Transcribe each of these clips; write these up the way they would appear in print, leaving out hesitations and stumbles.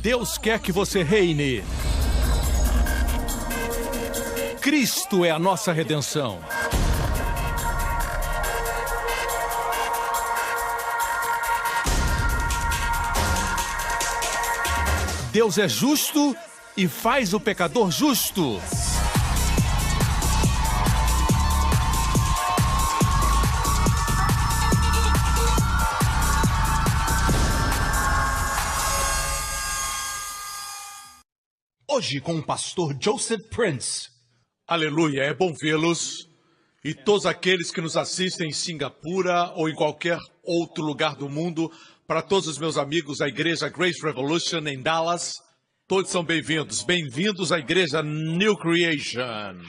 Deus quer que você reine. Cristo é a nossa redenção. Deus é justo e faz o pecador justo. Hoje com o pastor Joseph Prince. Aleluia, é bom vê-los. E todos aqueles que nos assistem em Singapura ou em qualquer outro lugar do mundo, para todos os meus amigos da Igreja Grace Revolution em Dallas, todos são bem-vindos. Bem-vindos à Igreja New Creation.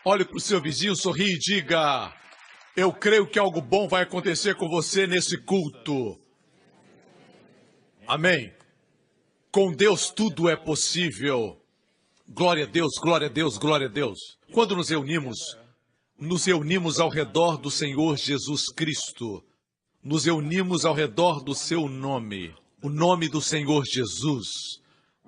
Olhe para o seu vizinho, sorri e diga: eu creio que algo bom vai acontecer com você nesse culto. Amém. Com Deus tudo é possível. Glória a Deus, glória a Deus, glória a Deus. Quando nos reunimos ao redor do Senhor Jesus Cristo. Nos reunimos ao redor do seu nome, o nome do Senhor Jesus.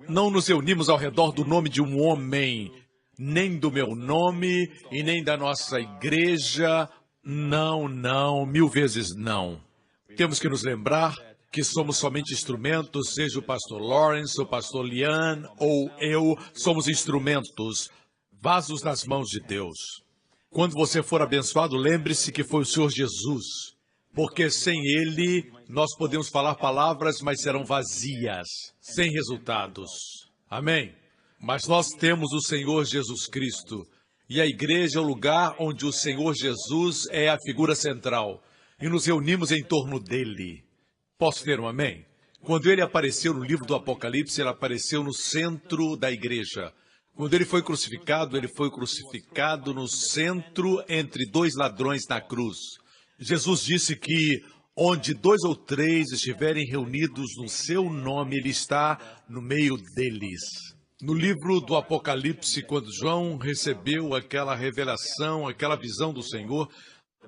Não nos reunimos ao redor do nome de um homem, nem do meu nome e nem da nossa igreja. Não, não, 1000 vezes não. Temos que nos lembrar que somos somente instrumentos, seja o pastor Lawrence, o pastor Lian ou eu, somos instrumentos, vasos nas mãos de Deus. Quando você for abençoado, lembre-se que foi o Senhor Jesus, porque sem Ele nós podemos falar palavras, mas serão vazias, sem resultados. Amém? Mas nós temos o Senhor Jesus Cristo, e a igreja é o lugar onde o Senhor Jesus é a figura central, e nos reunimos em torno dele. Posso ter um amém? Quando ele apareceu no livro do Apocalipse, ele apareceu no centro da igreja. Quando ele foi crucificado no centro entre 2 ladrões na cruz. Jesus disse que onde 2 ou 3 estiverem reunidos no seu nome, ele está no meio deles. No livro do Apocalipse, quando João recebeu aquela revelação, aquela visão do Senhor,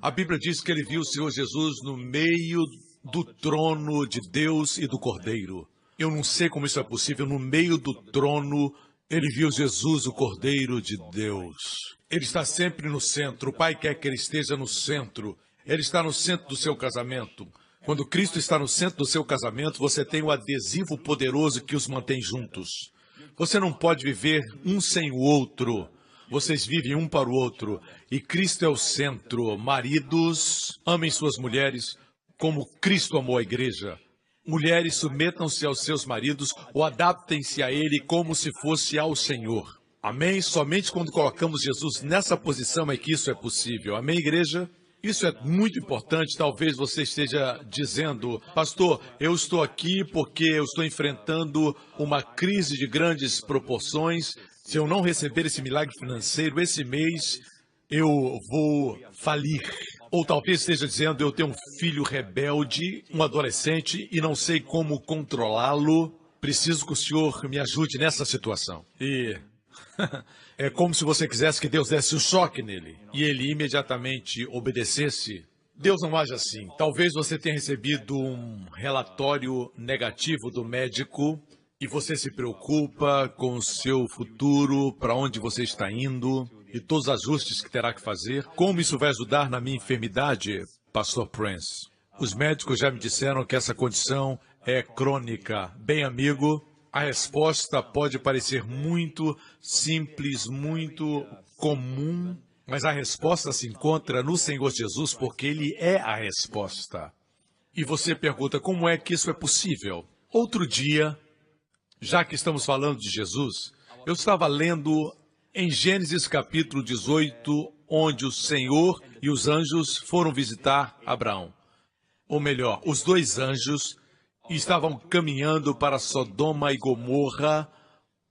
a Bíblia diz que ele viu o Senhor Jesus no meio do trono de Deus e do Cordeiro. Eu não sei como isso é possível. No meio do trono, ele viu Jesus, o Cordeiro de Deus. Ele está sempre no centro. O Pai quer que ele esteja no centro. Ele está no centro do seu casamento. Quando Cristo está no centro do seu casamento, você tem o adesivo poderoso que os mantém juntos. Você não pode viver um sem o outro. Vocês vivem um para o outro. E Cristo é o centro. Maridos, amem suas mulheres como Cristo amou a igreja. Mulheres, submetam-se aos seus maridos ou adaptem-se a ele como se fosse ao Senhor. Amém? Somente quando colocamos Jesus nessa posição é que isso é possível. Amém, igreja? Isso é muito importante. Talvez você esteja dizendo: pastor, eu estou aqui porque eu estou enfrentando uma crise de grandes proporções. Se eu não receber esse milagre financeiro esse mês, eu vou falir. Ou talvez esteja dizendo: eu tenho um filho rebelde, um adolescente, e não sei como controlá-lo. Preciso que o senhor me ajude nessa situação. E é como se você quisesse que Deus desse um choque nele e ele imediatamente obedecesse. Deus não age assim. Talvez você tenha recebido um relatório negativo do médico e você se preocupa com o seu futuro, para onde você está indo e todos os ajustes que terá que fazer. Como isso vai ajudar na minha enfermidade, pastor Prince? Os médicos já me disseram que essa condição é crônica. Bem, amigo, a resposta pode parecer muito simples, muito comum, mas a resposta se encontra no Senhor Jesus, porque Ele é a resposta. E você pergunta: como é que isso é possível? Outro dia, já que estamos falando de Jesus, eu estava lendo em Gênesis capítulo 18, onde o Senhor e os anjos foram visitar Abraão. Ou melhor, os 2 anjos estavam caminhando para Sodoma e Gomorra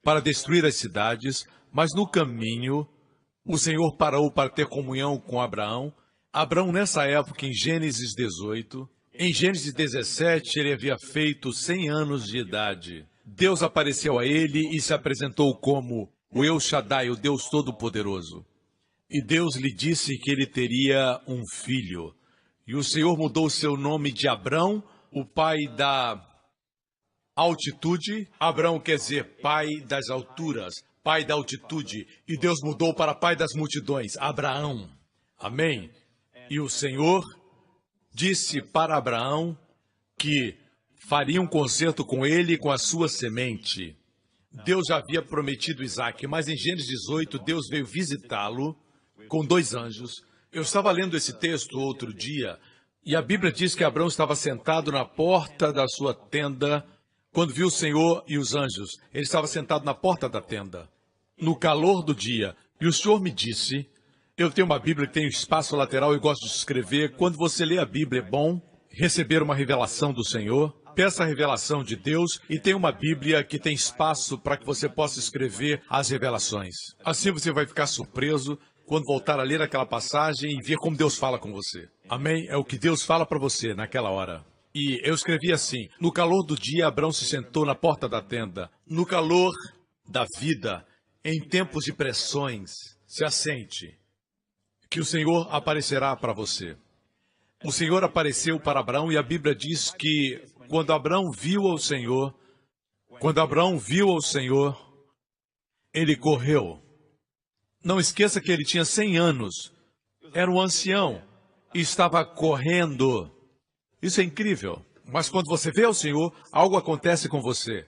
para destruir as cidades, mas no caminho o Senhor parou para ter comunhão com Abraão. Abraão, nessa época, em Gênesis 18, em Gênesis 17, ele havia feito 100 anos de idade. Deus apareceu a ele e se apresentou como o El Shaddai, o Deus Todo-Poderoso. E Deus lhe disse que ele teria um filho. E o Senhor mudou o seu nome de Abrão, o pai da Altitude, Abraão quer dizer pai das alturas, pai da altitude. E Deus mudou para pai das multidões, Abraão. Amém? E o Senhor disse para Abraão que faria um concerto com ele e com a sua semente. Deus já havia prometido Isaac, mas em Gênesis 18, Deus veio visitá-lo com 2 anjos. Eu estava lendo esse texto outro dia, e a Bíblia diz que Abraão estava sentado na porta da sua tenda, quando viu o Senhor e os anjos. Ele estava sentado na porta da tenda, no calor do dia. E o Senhor me disse, eu tenho uma Bíblia que tem espaço lateral e gosto de escrever. Quando você lê a Bíblia, é bom receber uma revelação do Senhor. Peça a revelação de Deus e tem uma Bíblia que tem espaço para que você possa escrever as revelações. Assim você vai ficar surpreso quando voltar a ler aquela passagem e ver como Deus fala com você. Amém? É o que Deus fala para você naquela hora. E eu escrevi assim, no calor do dia, Abraão se sentou na porta da tenda. No calor da vida, em tempos de pressões, se assente, que o Senhor aparecerá para você. O Senhor apareceu para Abraão e a Bíblia diz que quando Abraão viu ao Senhor, ele correu. Não esqueça que ele tinha 100 anos, era um ancião e estava correndo. Isso é incrível. Mas quando você vê ao Senhor, algo acontece com você.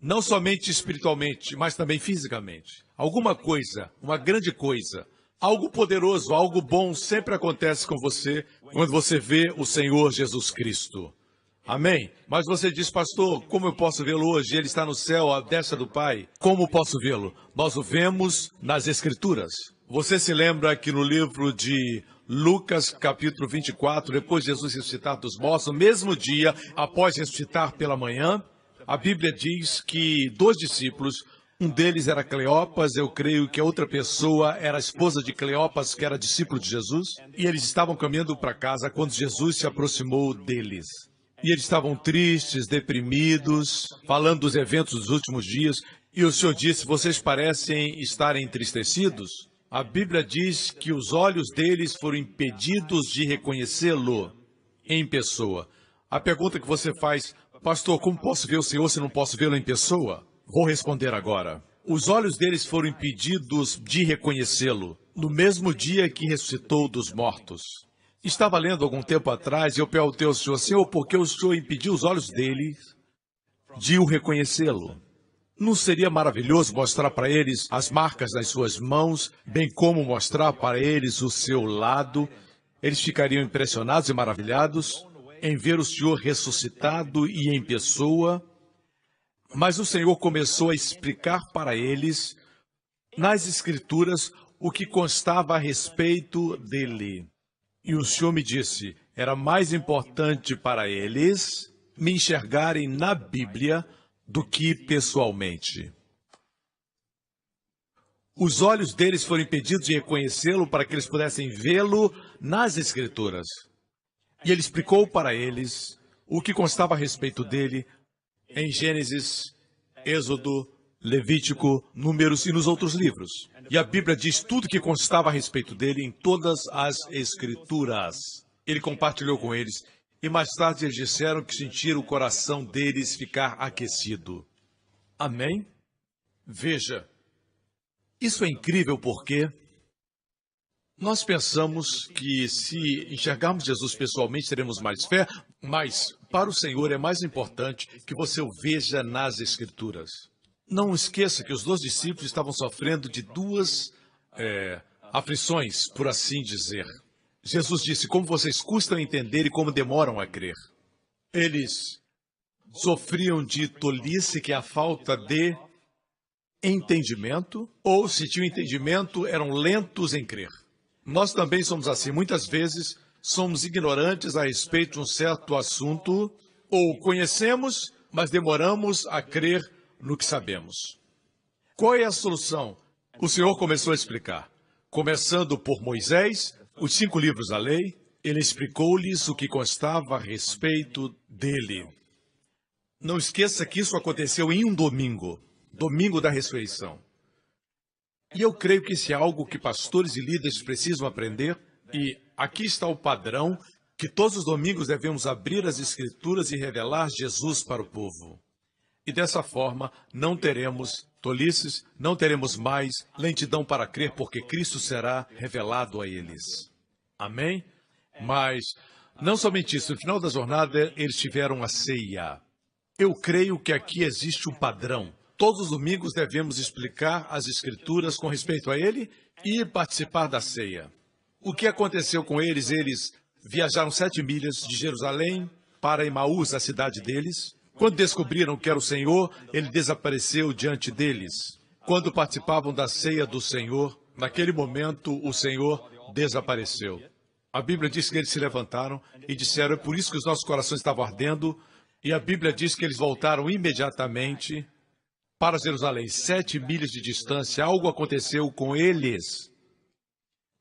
Não somente espiritualmente, mas também fisicamente. Alguma coisa, uma grande coisa, algo poderoso, algo bom sempre acontece com você quando você vê o Senhor Jesus Cristo. Amém? Mas você diz, pastor, como eu posso vê-lo hoje? Ele está no céu, à destra do Pai. Como posso vê-lo? Nós o vemos nas Escrituras. Você se lembra que no livro de Lucas, capítulo 24, depois de Jesus ressuscitar dos mortos, no mesmo dia, após ressuscitar pela manhã, a Bíblia diz que 2 discípulos, um deles era Cleopas, eu creio que a outra pessoa era a esposa de Cleopas, que era discípulo de Jesus, e eles estavam caminhando para casa quando Jesus se aproximou deles. E eles estavam tristes, deprimidos, falando dos eventos dos últimos dias, e o Senhor disse, vocês parecem estar entristecidos? A Bíblia diz que os olhos deles foram impedidos de reconhecê-lo em pessoa. A pergunta que você faz, pastor, como posso ver o Senhor se não posso vê-lo em pessoa? Vou responder agora. Os olhos deles foram impedidos de reconhecê-lo no mesmo dia que ressuscitou dos mortos. Estava lendo algum tempo atrás e eu perguntei ao Senhor, Senhor, por que o Senhor impediu os olhos deles de o reconhecê-lo? Não seria maravilhoso mostrar para eles as marcas nas suas mãos, bem como mostrar para eles o seu lado? Eles ficariam impressionados e maravilhados em ver o Senhor ressuscitado e em pessoa. Mas o Senhor começou a explicar para eles, nas Escrituras, o que constava a respeito dele. E o Senhor me disse, era mais importante para eles me enxergarem na Bíblia do que pessoalmente. Os olhos deles foram impedidos de reconhecê-lo para que eles pudessem vê-lo nas Escrituras. E ele explicou para eles o que constava a respeito dele em Gênesis, Êxodo, Levítico, Números e nos outros livros. E a Bíblia diz tudo que constava a respeito dele em todas as Escrituras. Ele compartilhou com eles e mais tarde eles disseram que sentiram o coração deles ficar aquecido. Amém? Veja, isso é incrível porque nós pensamos que se enxergarmos Jesus pessoalmente teremos mais fé, mas para o Senhor é mais importante que você o veja nas Escrituras. Não esqueça que os 2 discípulos estavam sofrendo de 2 aflições, por assim dizer. Jesus disse, como vocês custam a entender e como demoram a crer. Eles sofriam de tolice, que é a falta de entendimento, ou se tinham entendimento, eram lentos em crer. Nós também somos assim. Muitas vezes somos ignorantes a respeito de um certo assunto, ou conhecemos, mas demoramos a crer no que sabemos. Qual é a solução? O Senhor começou a explicar. Começando por Moisés, os 5 livros da lei, ele explicou-lhes o que constava a respeito dele. Não esqueça que isso aconteceu em um domingo, domingo da ressurreição. E eu creio que isso é algo que pastores e líderes precisam aprender, e aqui está o padrão que todos os domingos devemos abrir as Escrituras e revelar Jesus para o povo. E dessa forma, não teremos tolices, não teremos mais lentidão para crer, porque Cristo será revelado a eles. Amém? Mas, não somente isso, no final da jornada, eles tiveram a ceia. Eu creio que aqui existe um padrão. Todos os domingos devemos explicar as Escrituras com respeito a ele e participar da ceia. O que aconteceu com eles? Eles viajaram 7 milhas de Jerusalém para Emaús, a cidade deles. Quando descobriram que era o Senhor, ele desapareceu diante deles. Quando participavam da ceia do Senhor, naquele momento o Senhor desapareceu. A Bíblia diz que eles se levantaram e disseram, é por isso que os nossos corações estavam ardendo. E a Bíblia diz que eles voltaram imediatamente para Jerusalém, 7 milhas de distância. Algo aconteceu com eles.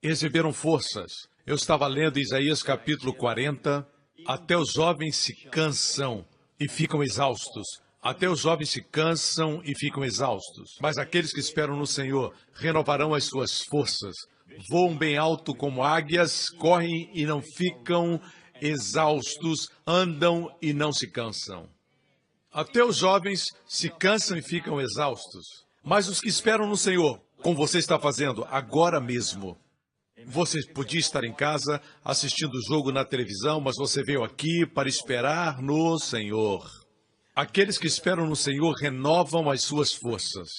Receberam forças. Eu estava lendo Isaías capítulo 40. Até os jovens se cansam e ficam exaustos. Até os jovens se cansam e ficam exaustos. Mas aqueles que esperam no Senhor renovarão as suas forças. Voam bem alto como águias, correm e não ficam exaustos, andam e não se cansam. Até os jovens se cansam e ficam exaustos. Mas os que esperam no Senhor, como você está fazendo agora mesmo, você podia estar em casa assistindo o jogo na televisão, mas você veio aqui para esperar no Senhor. Aqueles que esperam no Senhor renovam as suas forças.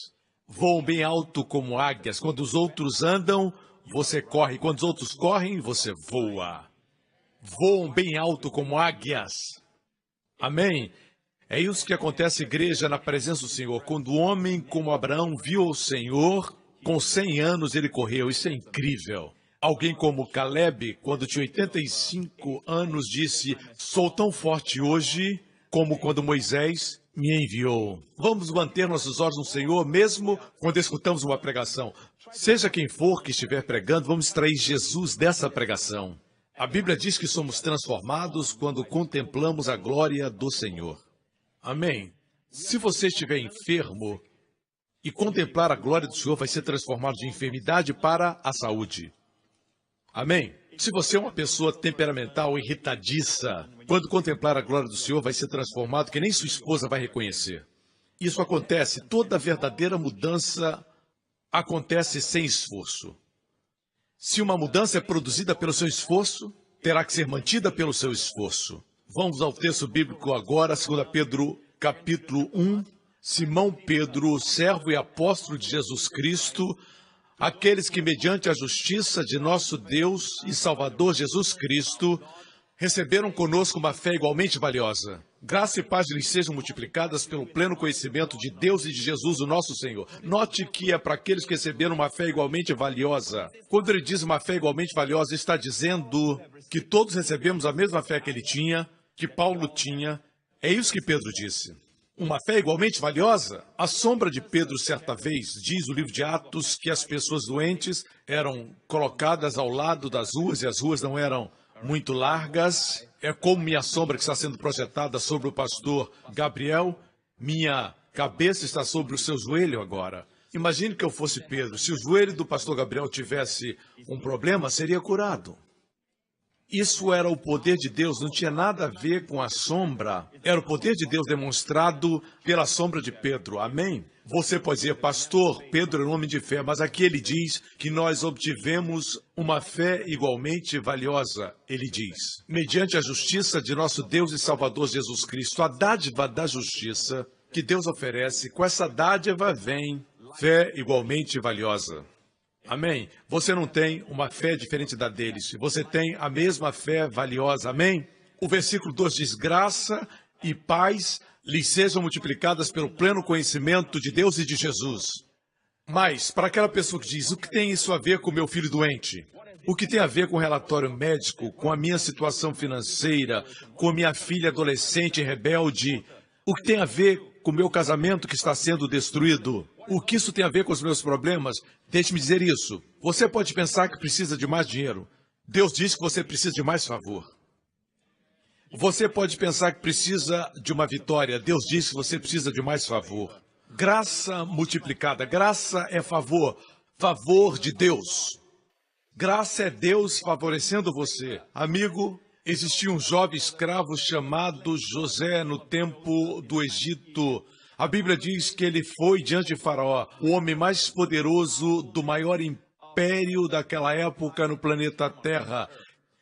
Voam bem alto como águias. Quando os outros andam, você corre. Quando os outros correm, você voa. Voam bem alto como águias. Amém? É isso que acontece, igreja, na presença do Senhor. Quando o homem como Abraão viu o Senhor, com 100 anos ele correu. Isso é incrível. Alguém como Caleb, quando tinha 85 anos, disse, sou tão forte hoje como quando Moisés me enviou. Vamos manter nossos olhos no Senhor, mesmo quando escutamos uma pregação. Seja quem for que estiver pregando, vamos extrair Jesus dessa pregação. A Bíblia diz que somos transformados quando contemplamos a glória do Senhor. Amém? Se você estiver enfermo e contemplar a glória do Senhor, vai ser transformado de enfermidade para a saúde. Amém? Se você é uma pessoa temperamental, irritadiça, quando contemplar a glória do Senhor, vai ser transformado que nem sua esposa vai reconhecer. Isso acontece, toda verdadeira mudança acontece sem esforço. Se uma mudança é produzida pelo seu esforço, terá que ser mantida pelo seu esforço. Vamos ao texto bíblico agora, 2 Pedro, capítulo 1. Simão Pedro, servo e apóstolo de Jesus Cristo, aqueles que, mediante a justiça de nosso Deus e Salvador Jesus Cristo, receberam conosco uma fé igualmente valiosa. Graça e paz lhes sejam multiplicadas pelo pleno conhecimento de Deus e de Jesus, o nosso Senhor. Note que é para aqueles que receberam uma fé igualmente valiosa. Quando ele diz uma fé igualmente valiosa, está dizendo que todos recebemos a mesma fé que ele tinha, que Paulo tinha. É isso que Pedro disse. Uma fé igualmente valiosa? A sombra de Pedro, certa vez, diz o livro de Atos que as pessoas doentes eram colocadas ao lado das ruas e as ruas não eram muito largas. É como minha sombra que está sendo projetada sobre o pastor Gabriel. Minha cabeça está sobre o seu joelho agora. Imagine que eu fosse Pedro. Se o joelho do pastor Gabriel tivesse um problema, seria curado. Isso era o poder de Deus, não tinha nada a ver com a sombra. Era o poder de Deus demonstrado pela sombra de Pedro. Amém? Você pode dizer, pastor, Pedro é um homem de fé, mas aqui ele diz que nós obtivemos uma fé igualmente valiosa. Ele diz, mediante a justiça de nosso Deus e Salvador Jesus Cristo, a dádiva da justiça que Deus oferece, com essa dádiva vem fé igualmente valiosa. Amém? Você não tem uma fé diferente da deles. Você tem a mesma fé valiosa. Amém? O versículo 2 diz, graça e paz lhes sejam multiplicadas pelo pleno conhecimento de Deus e de Jesus. Mas, para aquela pessoa que diz, o que tem isso a ver com meu filho doente? O que tem a ver com o relatório médico, com a minha situação financeira, com a minha filha adolescente rebelde? O que tem a ver com o meu casamento que está sendo destruído? O que isso tem a ver com os meus problemas? Deixe-me dizer isso. Você pode pensar que precisa de mais dinheiro. Deus diz que você precisa de mais favor. Você pode pensar que precisa de uma vitória. Deus diz que você precisa de mais favor. Graça multiplicada. Graça é favor. Favor de Deus. Graça é Deus favorecendo você. Amigo, existia um jovem escravo chamado José no tempo do Egito. A Bíblia diz que ele foi diante de Faraó, o homem mais poderoso do maior império daquela época no planeta Terra.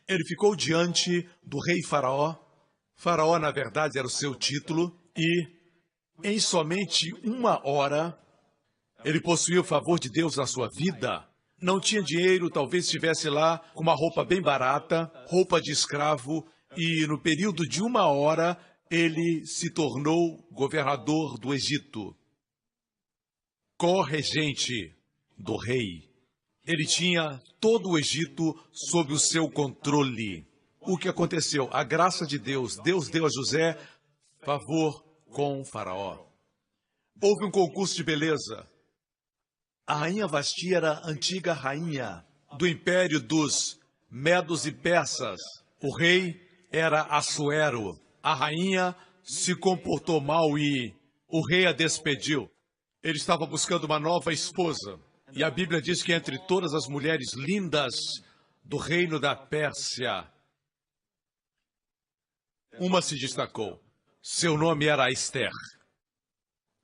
Ele ficou diante do rei Faraó. Faraó, na verdade, era o seu título. E, em somente 1 hora, ele possuía o favor de Deus na sua vida. Não tinha dinheiro, talvez estivesse lá com uma roupa bem barata, roupa de escravo. E, no período de 1 hora, ele se tornou governador do Egito, co-regente do rei. Ele tinha todo o Egito sob o seu controle. O que aconteceu? A graça de Deus. Deus deu a José favor com Faraó. Houve um concurso de beleza. A rainha Vasti era a antiga rainha do império dos Medos e Persas. O rei era Assuero. A rainha se comportou mal e o rei a despediu. Ele estava buscando uma nova esposa. E a Bíblia diz que entre todas as mulheres lindas do reino da Pérsia, uma se destacou. Seu nome era Esther.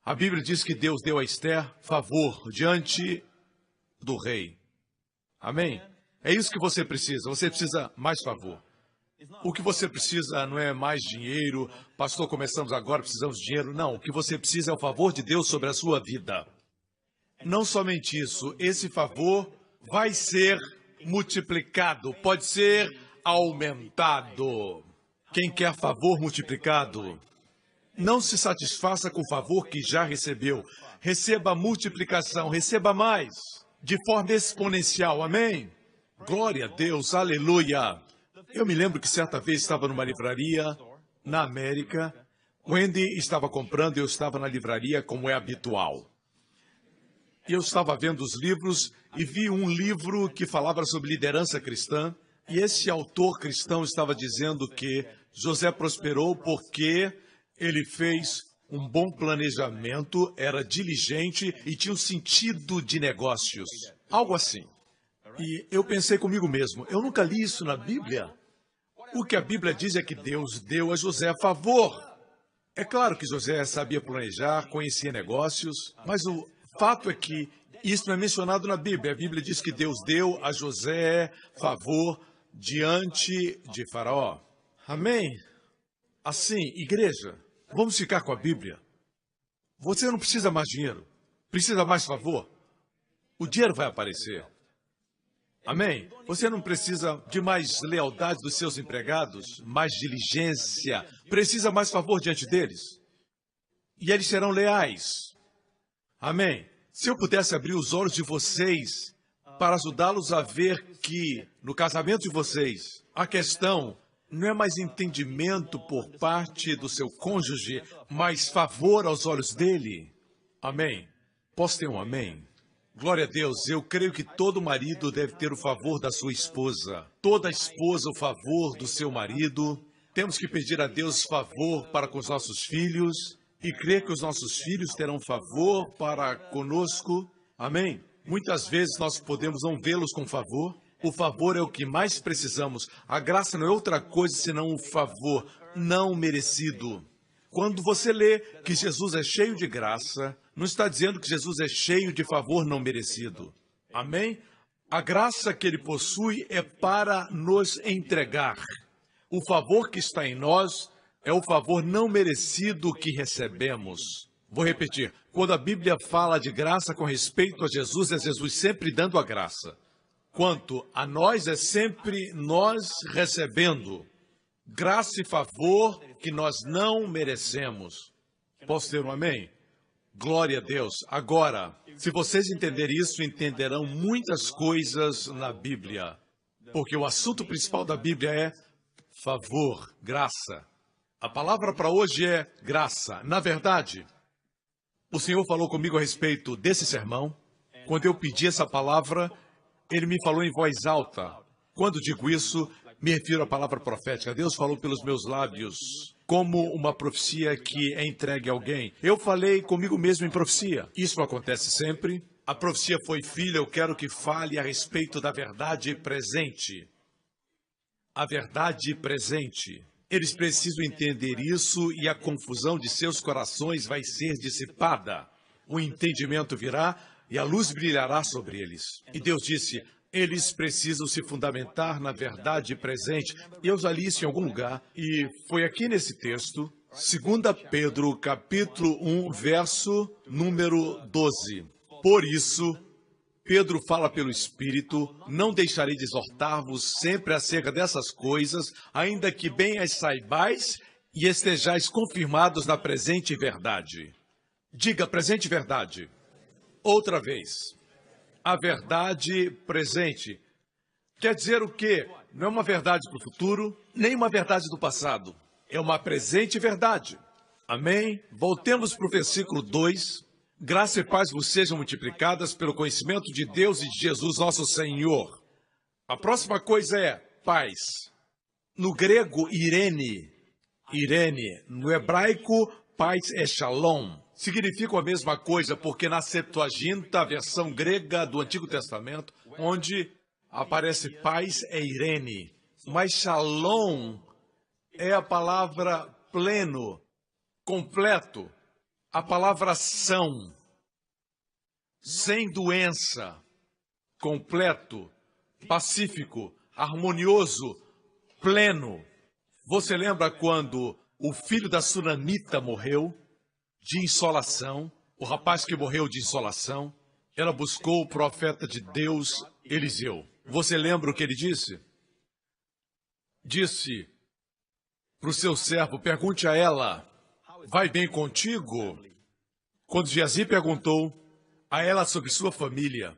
A Bíblia diz que Deus deu a Esther favor diante do rei. Amém? É isso que você precisa. Você precisa mais favor. O que você precisa não é mais dinheiro. Pastor, começamos agora, precisamos de dinheiro. Não, o que você precisa é o favor de Deus sobre a sua vida. Não somente isso, esse favor vai ser multiplicado, pode ser aumentado. Quem quer favor multiplicado, não se satisfaça com o favor que já recebeu. Receba multiplicação, receba mais, de forma exponencial, amém? Glória a Deus, aleluia. Eu me lembro que certa vez estava numa livraria na América. Wendy estava comprando e eu estava na livraria como é habitual. E eu estava vendo os livros e vi um livro que falava sobre liderança cristã. E esse autor cristão estava dizendo que José prosperou porque ele fez um bom planejamento, era diligente e tinha um sentido de negócios. Algo assim. E eu pensei comigo mesmo, eu nunca li isso na Bíblia. O que a Bíblia diz é que Deus deu a José favor. É claro que José sabia planejar, conhecia negócios, mas o fato é que isso não é mencionado na Bíblia. A Bíblia diz que Deus deu a José favor diante de Faraó. Amém? Assim, igreja, vamos ficar com a Bíblia. Você não precisa mais dinheiro, precisa mais favor. O dinheiro vai aparecer. Amém? Você não precisa de mais lealdade dos seus empregados, mais diligência. Precisa mais favor diante deles. E eles serão leais. Amém? Se eu pudesse abrir os olhos de vocês para ajudá-los a ver que, no casamento de vocês, a questão não é mais entendimento por parte do seu cônjuge, mas favor aos olhos dele. Amém? Posso ter um amém? Glória a Deus, eu creio que todo marido deve ter o favor da sua esposa. Toda esposa o favor do seu marido. Temos que pedir a Deus favor para com os nossos filhos e crer que os nossos filhos terão favor para conosco. Amém? Muitas vezes nós podemos não vê-los com favor. O favor é o que mais precisamos. A graça não é outra coisa senão o favor não merecido. Quando você lê que Jesus é cheio de graça, não está dizendo que Jesus é cheio de favor não merecido. Amém? A graça que ele possui é para nos entregar. O favor que está em nós é o favor não merecido que recebemos. Vou repetir. Quando a Bíblia fala de graça com respeito a Jesus, é Jesus sempre dando a graça. Quanto a nós, é sempre nós recebendo graça e favor que nós não merecemos. Posso ter um amém? Glória a Deus. Agora, se vocês entenderem isso, entenderão muitas coisas na Bíblia. Porque o assunto principal da Bíblia é favor, graça. A palavra para hoje é graça. Na verdade, o Senhor falou comigo a respeito desse sermão. Quando eu pedi essa palavra, Ele me falou em voz alta. Quando digo isso, me refiro à palavra profética. Deus falou pelos meus lábios, como uma profecia que é entregue a alguém. Eu falei comigo mesmo em profecia. Isso acontece sempre. A profecia foi: filha, eu quero que fale a respeito da verdade presente. A verdade presente. Eles precisam entender isso e a confusão de seus corações vai ser dissipada. O entendimento virá e a luz brilhará sobre eles. E Deus disse, eles precisam se fundamentar na verdade presente. Eu já li isso em algum lugar e foi aqui nesse texto, 2 Pedro, capítulo 1, verso número 12. Por isso, Pedro fala pelo Espírito, não deixarei de exortar-vos sempre acerca dessas coisas, ainda que bem as saibais e estejais confirmados na presente verdade. Diga presente verdade. Outra vez. A verdade presente. Quer dizer o quê? Não é uma verdade para o futuro, nem uma verdade do passado. É uma presente verdade. Amém? Voltemos para o versículo 2. Graça e paz vos sejam multiplicadas pelo conhecimento de Deus e de Jesus nosso Senhor. A próxima coisa é paz. No grego, irene. Irene. No hebraico, paz é shalom. Significam a mesma coisa, porque na Septuaginta, a versão grega do Antigo Testamento, onde aparece paz é irene. Mas shalom é a palavra pleno, completo. A palavra são, sem doença, completo, pacífico, harmonioso, pleno. Você lembra quando o filho da Sunamita morreu de insolação? O rapaz que morreu de insolação, ela buscou o profeta de Deus, Eliseu. Você lembra o que ele disse? Disse para o seu servo, pergunte a ela, vai bem contigo? Quando Geazi perguntou a ela sobre sua família,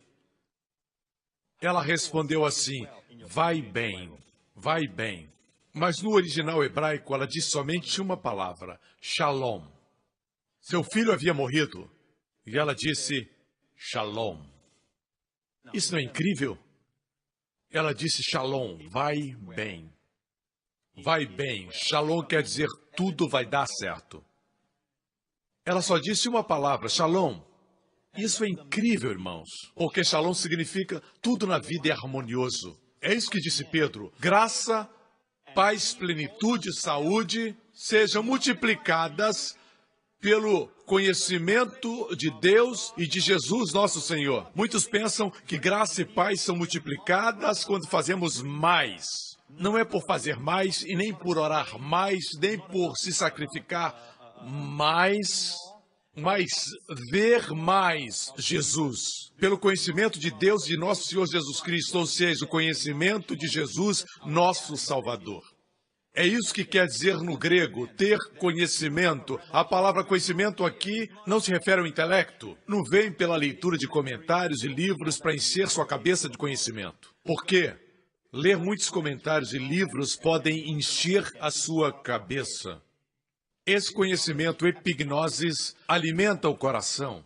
ela respondeu assim, vai bem, vai bem. Mas no original hebraico, ela disse somente uma palavra, shalom. Seu filho havia morrido, e ela disse, shalom. Isso não é incrível? Ela disse, shalom, vai bem. Vai bem. Shalom quer dizer tudo vai dar certo. Ela só disse uma palavra, shalom. Isso é incrível, irmãos, porque shalom significa tudo na vida é harmonioso. É isso que disse Pedro. Graça, paz, plenitude, saúde sejam multiplicadas pelo conhecimento de Deus e de Jesus, nosso Senhor. Muitos pensam que graça e paz são multiplicadas quando fazemos mais. Não é por fazer mais e nem por orar mais, nem por se sacrificar mais, mas ver mais Jesus. Pelo conhecimento de Deus e de nosso Senhor Jesus Cristo, ou seja, o conhecimento de Jesus, nosso Salvador. É isso que quer dizer no grego, ter conhecimento. A palavra conhecimento aqui não se refere ao intelecto. Não vem pela leitura de comentários e livros para encher sua cabeça de conhecimento. Por quê? Ler muitos comentários e livros podem encher a sua cabeça. Esse conhecimento, epignosis, alimenta o coração.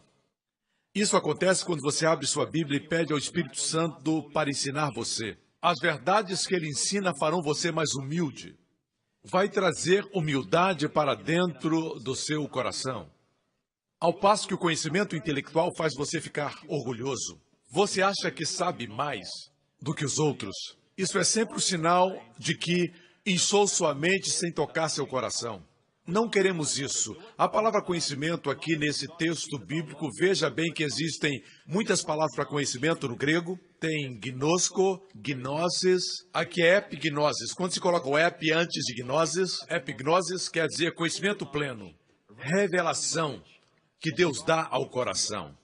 Isso acontece quando você abre sua Bíblia e pede ao Espírito Santo para ensinar você. As verdades que ele ensina farão você mais humilde. Vai trazer humildade para dentro do seu coração. Ao passo que o conhecimento intelectual faz você ficar orgulhoso. Você acha que sabe mais do que os outros. Isso é sempre o sinal de que inchou sua mente sem tocar seu coração. Não queremos isso. A palavra conhecimento aqui nesse texto bíblico, veja bem que existem muitas palavras para conhecimento no grego. Tem gnosko, gnosis, aqui é epignosis. Quando se coloca o ep antes de gnosis, epignosis quer dizer conhecimento pleno, revelação que Deus dá ao coração.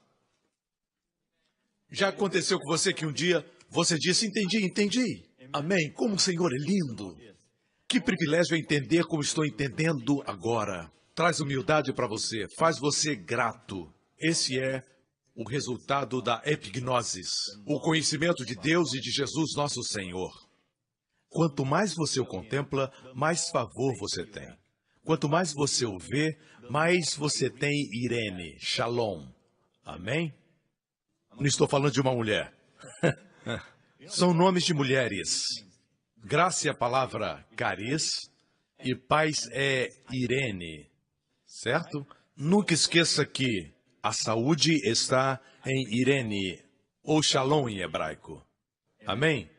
Já aconteceu com você que um dia você disse, entendi. Amém. Como o Senhor é lindo. Que privilégio é entender como estou entendendo agora. Traz humildade para você, faz você grato. Esse é o resultado da epignosis, o conhecimento de Deus e de Jesus nosso Senhor. Quanto mais você o contempla, mais favor você tem. Quanto mais você o vê, mais você tem irene, shalom. Amém? Não estou falando de uma mulher. São nomes de mulheres. Graça é a palavra caris e paz é irene, certo? Nunca esqueça que a saúde está em irene, ou shalom em hebraico. Amém?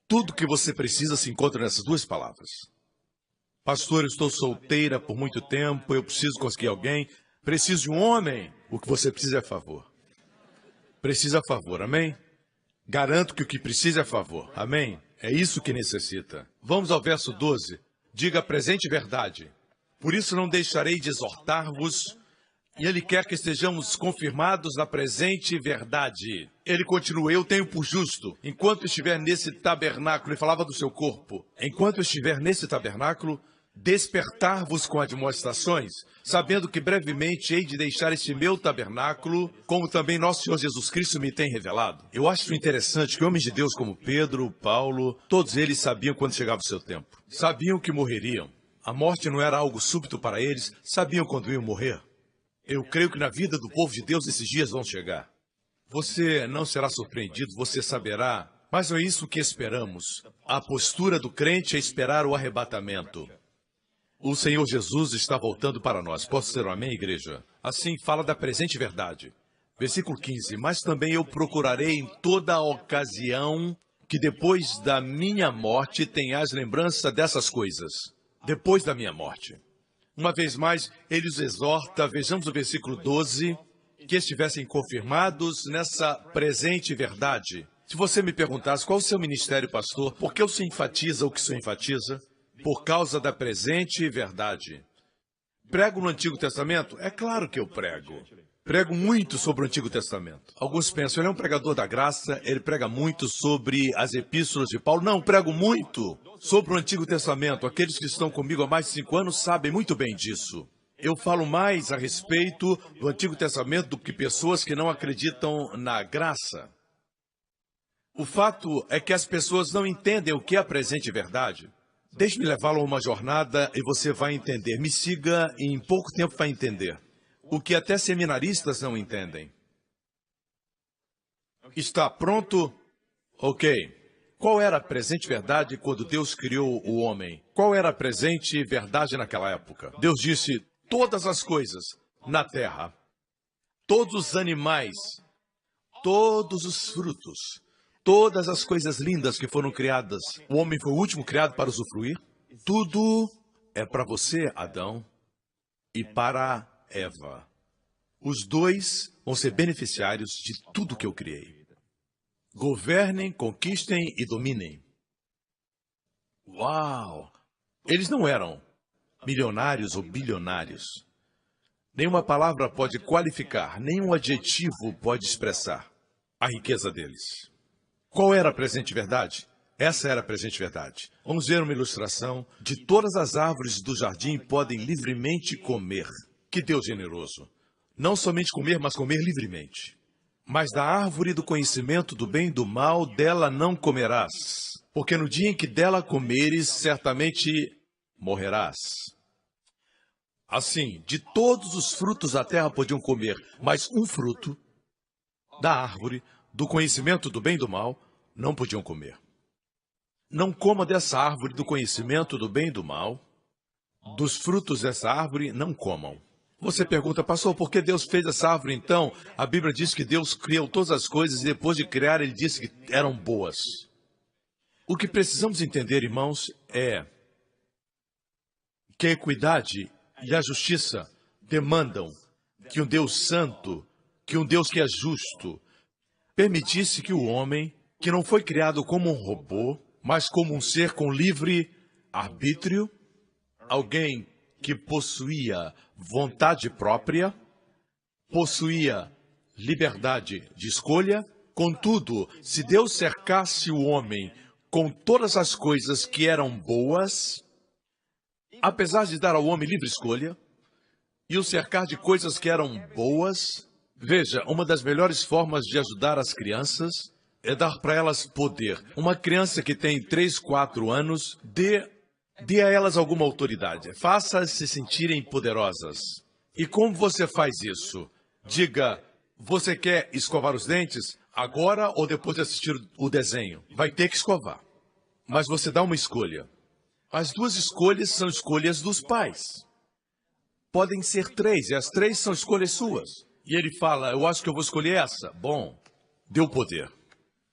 Tudo que você precisa se encontra nessas duas palavras. Pastor, eu estou solteira por muito tempo, eu preciso conseguir alguém. Preciso de um homem. O que você precisa é favor. Precisa favor, amém? Garanto que o que precisa é favor, amém? É isso que necessita. Vamos ao verso 12. Diga presente verdade. Por isso não deixarei de exortar-vos. E ele quer que estejamos confirmados na presente verdade. Ele continua, eu tenho por justo, enquanto estiver nesse tabernáculo, ele falava do seu corpo, enquanto estiver nesse tabernáculo, despertar-vos com admoestações, sabendo que brevemente hei de deixar este meu tabernáculo, como também nosso Senhor Jesus Cristo me tem revelado. Eu acho interessante que homens de Deus como Pedro, Paulo, todos eles sabiam quando chegava o seu tempo. Sabiam que morreriam. A morte não era algo súbito para eles, sabiam quando iam morrer. Eu creio que na vida do povo de Deus esses dias vão chegar. Você não será surpreendido, você saberá, mas não é isso que esperamos. A postura do crente é esperar o arrebatamento. O Senhor Jesus está voltando para nós. Posso ser um amém, igreja? Assim fala da presente verdade. Versículo 15. Mas também eu procurarei em toda a ocasião que depois da minha morte tenhas lembrança dessas coisas. Depois da minha morte. Uma vez mais, ele os exorta, vejamos o versículo 12, que estivessem confirmados nessa presente verdade. Se você me perguntasse qual é o seu ministério, pastor, por que o senhor enfatiza o que o senhor enfatiza? Por causa da presente verdade. Prego no Antigo Testamento? É claro que eu prego. Prego muito sobre o Antigo Testamento. Alguns pensam, ele é um pregador da graça, ele prega muito sobre as epístolas de Paulo. Não, prego muito sobre o Antigo Testamento. Aqueles que estão comigo há mais de 5 anos sabem muito bem disso. Eu falo mais a respeito do Antigo Testamento do que pessoas que não acreditam na graça. O fato é que as pessoas não entendem o que é a presente verdade. Deixe-me levá-lo a uma jornada e você vai entender. Me siga e em pouco tempo vai entender. O que até seminaristas não entendem. Está pronto? Ok. Qual era a presente verdade quando Deus criou o homem? Qual era a presente verdade naquela época? Deus disse, todas as coisas na terra, todos os animais, todos os frutos, todas as coisas lindas que foram criadas, o homem foi o último criado para usufruir. Tudo é para você, Adão, e para Eva. Os dois vão ser beneficiários de tudo que eu criei. Governem, conquistem e dominem. Uau! Eles não eram milionários ou bilionários. Nenhuma palavra pode qualificar, nenhum adjetivo pode expressar a riqueza deles. Qual era a presente verdade? Essa era a presente verdade. Vamos ver uma ilustração. De todas as árvores do jardim podem livremente comer. Que Deus generoso! Não somente comer, mas comer livremente. Mas da árvore do conhecimento do bem e do mal, dela não comerás. Porque no dia em que dela comeres, certamente morrerás. Assim, de todos os frutos da terra podiam comer, mas um fruto da árvore do conhecimento do bem e do mal não podiam comer. Não coma dessa árvore do conhecimento do bem e do mal. Dos frutos dessa árvore não comam. Você pergunta, pastor, por que Deus fez essa árvore então? A Bíblia diz que Deus criou todas as coisas e depois de criar, ele disse que eram boas. O que precisamos entender, irmãos, é que a equidade e a justiça demandam que um Deus santo, que um Deus que é justo, permitisse que o homem, que não foi criado como um robô, mas como um ser com livre arbítrio, alguém que possuía vontade própria, possuía liberdade de escolha. Contudo, se Deus cercasse o homem com todas as coisas que eram boas, apesar de dar ao homem livre escolha, e o cercar de coisas que eram boas, veja, uma das melhores formas de ajudar as crianças é dar para elas poder. Uma criança que tem 3, 4 anos, dê a elas alguma autoridade. Faça-as se sentirem poderosas. E como você faz isso? Diga, você quer escovar os dentes agora ou depois de assistir o desenho? Vai ter que escovar. Mas você dá uma escolha. As 2 escolhas são escolhas dos pais. Podem ser 3, e as 3 são escolhas suas. E ele fala, eu acho que eu vou escolher essa. Bom, deu poder.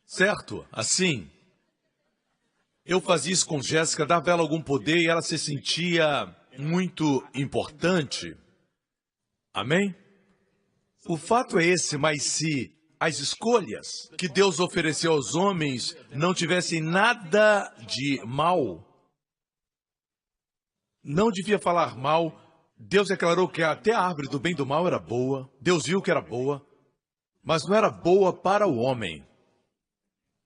Certo? Assim. Eu fazia isso com Jéssica, dava ela algum poder e ela se sentia muito importante. Amém? O fato é esse, mas se as escolhas que Deus ofereceu aos homens não tivessem nada de mal, não devia falar mal. Deus declarou que até a árvore do bem e do mal era boa. Deus viu que era boa, mas não era boa para o homem.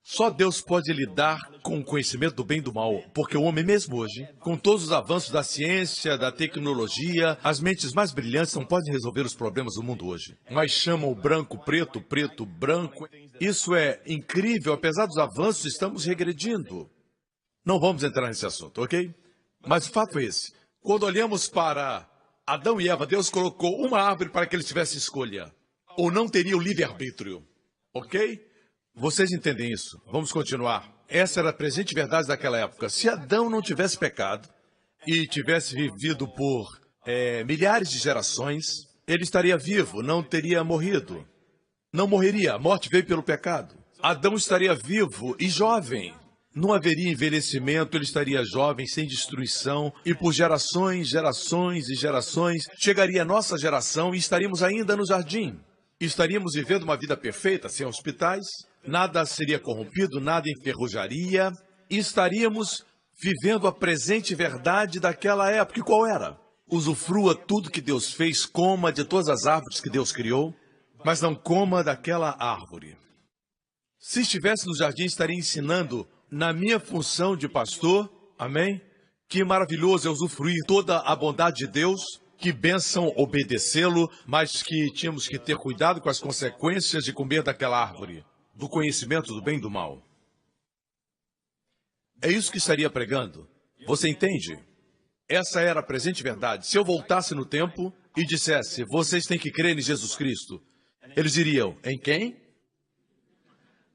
Só Deus pode lidar com o conhecimento do bem e do mal, porque o homem mesmo hoje, com todos os avanços da ciência, da tecnologia, as mentes mais brilhantes não podem resolver os problemas do mundo hoje. Mas chamam o branco preto, preto branco. Isso é incrível, apesar dos avanços, estamos regredindo. Não vamos entrar nesse assunto, ok? Mas o fato é esse. Quando olhamos para Adão e Eva, Deus colocou uma árvore para que eles tivessem escolha. Ou não teria o livre-arbítrio, ok? Vocês entendem isso? Vamos continuar. Essa era a presente verdade daquela época. Se Adão não tivesse pecado e tivesse vivido por milhares de gerações, ele estaria vivo, não teria morrido. Não morreria, a morte veio pelo pecado. Adão estaria vivo e jovem. Não haveria envelhecimento, ele estaria jovem, sem destruição, e por gerações, gerações e gerações, chegaria a nossa geração e estaríamos ainda no jardim. Estaríamos vivendo uma vida perfeita, sem hospitais, nada seria corrompido, nada enferrujaria, e estaríamos vivendo a presente verdade daquela época. E qual era? Usufrua tudo que Deus fez, coma de todas as árvores que Deus criou, mas não coma daquela árvore. Se estivesse no jardim, estaria ensinando na minha função de pastor, amém? Que maravilhoso é usufruir toda a bondade de Deus, que bênção obedecê-lo, mas que tínhamos que ter cuidado com as consequências de comer daquela árvore, do conhecimento do bem e do mal. É isso que estaria pregando. Você entende? Essa era a presente verdade. Se eu voltasse no tempo e dissesse, vocês têm que crer em Jesus Cristo, eles diriam, em quem?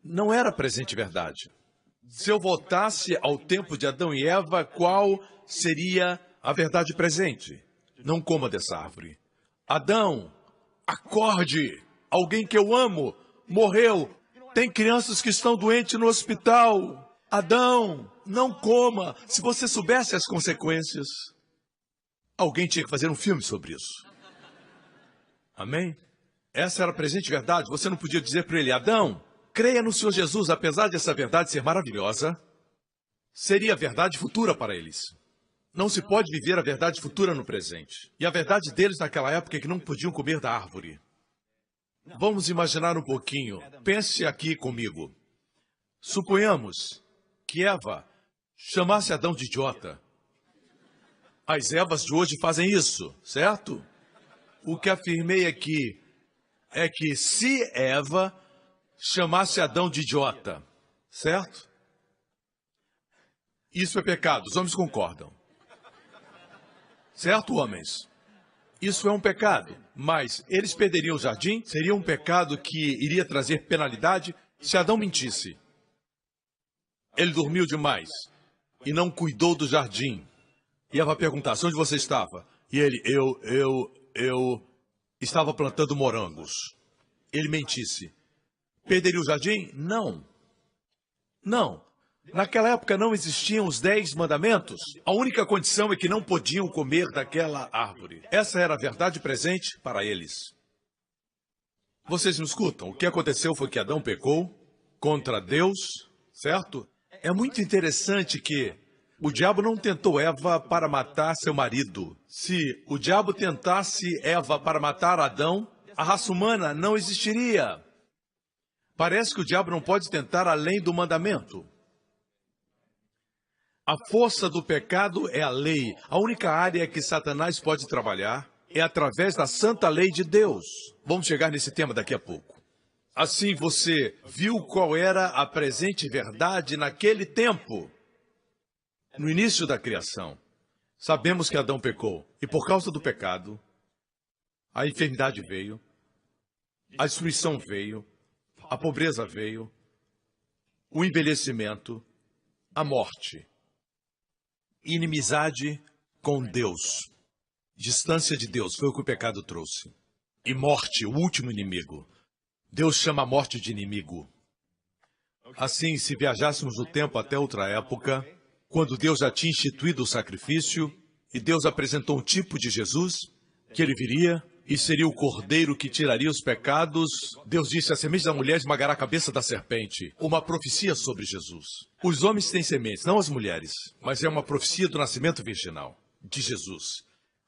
Não era a presente verdade. Se eu voltasse ao tempo de Adão e Eva, qual seria a verdade presente? Não coma dessa árvore. Adão, acorde! Alguém que eu amo morreu. Tem crianças que estão doentes no hospital. Adão, não coma. Se você soubesse as consequências, alguém tinha que fazer um filme sobre isso. Amém? Essa era a presente verdade. Você não podia dizer para ele, Adão, creia no Senhor Jesus, apesar dessa verdade ser maravilhosa, seria a verdade futura para eles. Não se pode viver a verdade futura no presente. E a verdade deles naquela época é que não podiam comer da árvore. Vamos imaginar um pouquinho. Pense aqui comigo. Suponhamos que Eva chamasse Adão de idiota. As Evas de hoje fazem isso, certo? O que afirmei aqui é que se Eva chamasse Adão de idiota, certo? Isso é pecado, os homens concordam. Certo, homens? Isso é um pecado, mas eles perderiam o jardim? Seria um pecado que iria trazer penalidade se Adão mentisse. Ele dormiu demais e não cuidou do jardim. E Eva perguntasse, onde você estava? E ele, eu estava plantando morangos. Ele mentisse. Perderia o jardim? Não. Não. Naquela época não existiam os 10 mandamentos. A única condição é que não podiam comer daquela árvore. Essa era a verdade presente para eles. Vocês me escutam? O que aconteceu foi que Adão pecou contra Deus, certo? É muito interessante que o diabo não tentou Eva para matar seu marido. Se o diabo tentasse Eva para matar Adão, a raça humana não existiria. Parece que o diabo não pode tentar além do mandamento. A força do pecado é a lei. A única área que Satanás pode trabalhar é através da santa lei de Deus. Vamos chegar nesse tema daqui a pouco. Assim você viu qual era a presente verdade naquele tempo, no início da criação. Sabemos que Adão pecou e por causa do pecado, a enfermidade veio, a destruição veio, a pobreza veio, o envelhecimento, a morte. Inimizade com Deus. Distância de Deus foi o que o pecado trouxe. E morte, o último inimigo. Deus chama a morte de inimigo. Assim, se viajássemos no tempo até outra época, quando Deus já tinha instituído o sacrifício, e Deus apresentou um tipo de Jesus, que ele viria e seria o cordeiro que tiraria os pecados. Deus disse: a semente da mulher esmagará a cabeça da serpente. Uma profecia sobre Jesus. Os homens têm sementes, não as mulheres, mas é uma profecia do nascimento virginal de Jesus.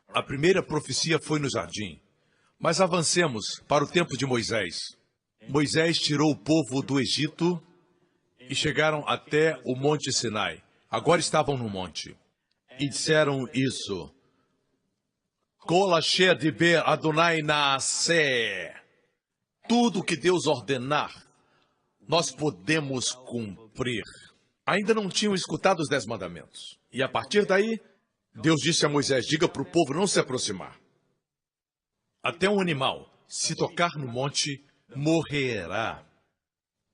A primeira profecia foi no jardim. Mas avancemos para o tempo de Moisés. Moisés tirou o povo do Egito e chegaram até o Monte Sinai. Agora estavam no monte. E disseram isso: Kol asher diber Adonai naaseh. Tudo que Deus ordenar, nós podemos cumprir. Ainda não tinham escutado os 10 mandamentos. E a partir daí, Deus disse a Moisés: diga para o povo não se aproximar. Até um animal, se tocar no monte, morrerá.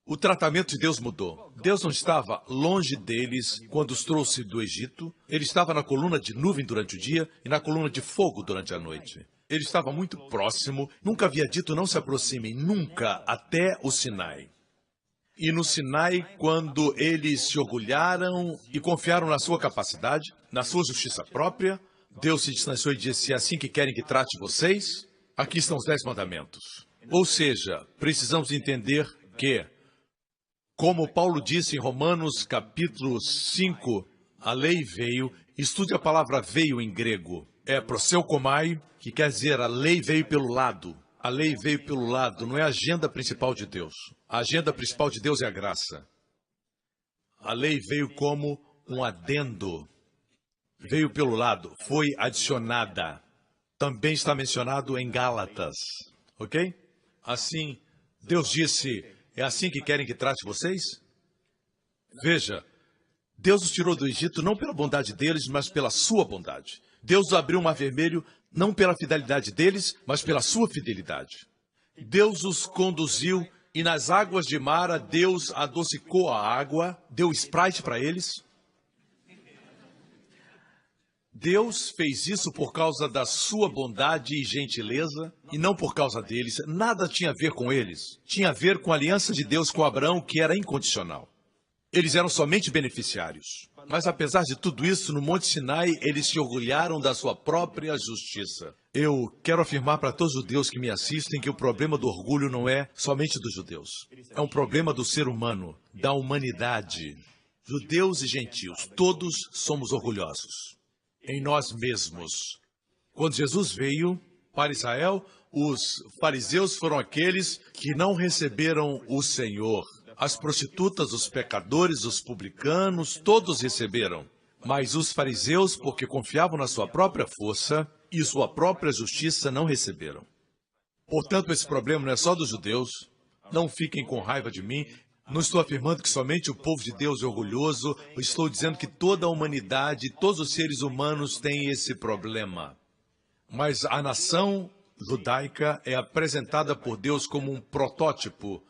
O tratamento de Deus mudou. Deus não estava longe deles quando os trouxe do Egito. Ele estava na coluna de nuvem durante o dia e na coluna de fogo durante a noite. Ele estava muito próximo. Nunca havia dito não se aproximem, nunca, até o Sinai. E no Sinai, quando eles se orgulharam e confiaram na sua capacidade, na sua justiça própria, Deus se distanciou e disse: é assim que querem que trate vocês? Aqui estão os 10 mandamentos. Ou seja, precisamos entender que, como Paulo disse em Romanos capítulo 5, a lei veio, estude a palavra veio em grego. É proseukomai, que quer dizer a lei veio pelo lado. A lei veio pelo lado, não é a agenda principal de Deus. A agenda principal de Deus é a graça. A lei veio como um adendo. Veio pelo lado, foi adicionada. Também está mencionado em Gálatas, ok? Assim, Deus disse: é assim que querem que trate vocês? Veja, Deus os tirou do Egito não pela bondade deles, mas pela sua bondade. Deus abriu o Mar Vermelho não pela fidelidade deles, mas pela sua fidelidade. Deus os conduziu e nas águas de Mara, Deus adocicou a água, deu Sprite para eles. Deus fez isso por causa da sua bondade e gentileza, e não por causa deles. Nada tinha a ver com eles. Tinha a ver com a aliança de Deus com Abraão, que era incondicional. Eles eram somente beneficiários. Mas apesar de tudo isso, no Monte Sinai, eles se orgulharam da sua própria justiça. Eu quero afirmar para todos os judeus que me assistem que o problema do orgulho não é somente dos judeus. É um problema do ser humano, da humanidade. Judeus e gentios, todos somos orgulhosos. Em nós mesmos. Quando Jesus veio para Israel, os fariseus foram aqueles que não receberam o Senhor. As prostitutas, os pecadores, os publicanos, todos receberam. Mas os fariseus, porque confiavam na sua própria força e sua própria justiça, não receberam. Portanto, esse problema não é só dos judeus. Não fiquem com raiva de mim. Não estou afirmando que somente o povo de Deus é orgulhoso. Eu estou dizendo que toda a humanidade, todos os seres humanos têm esse problema. Mas a nação judaica é apresentada por Deus como um protótipo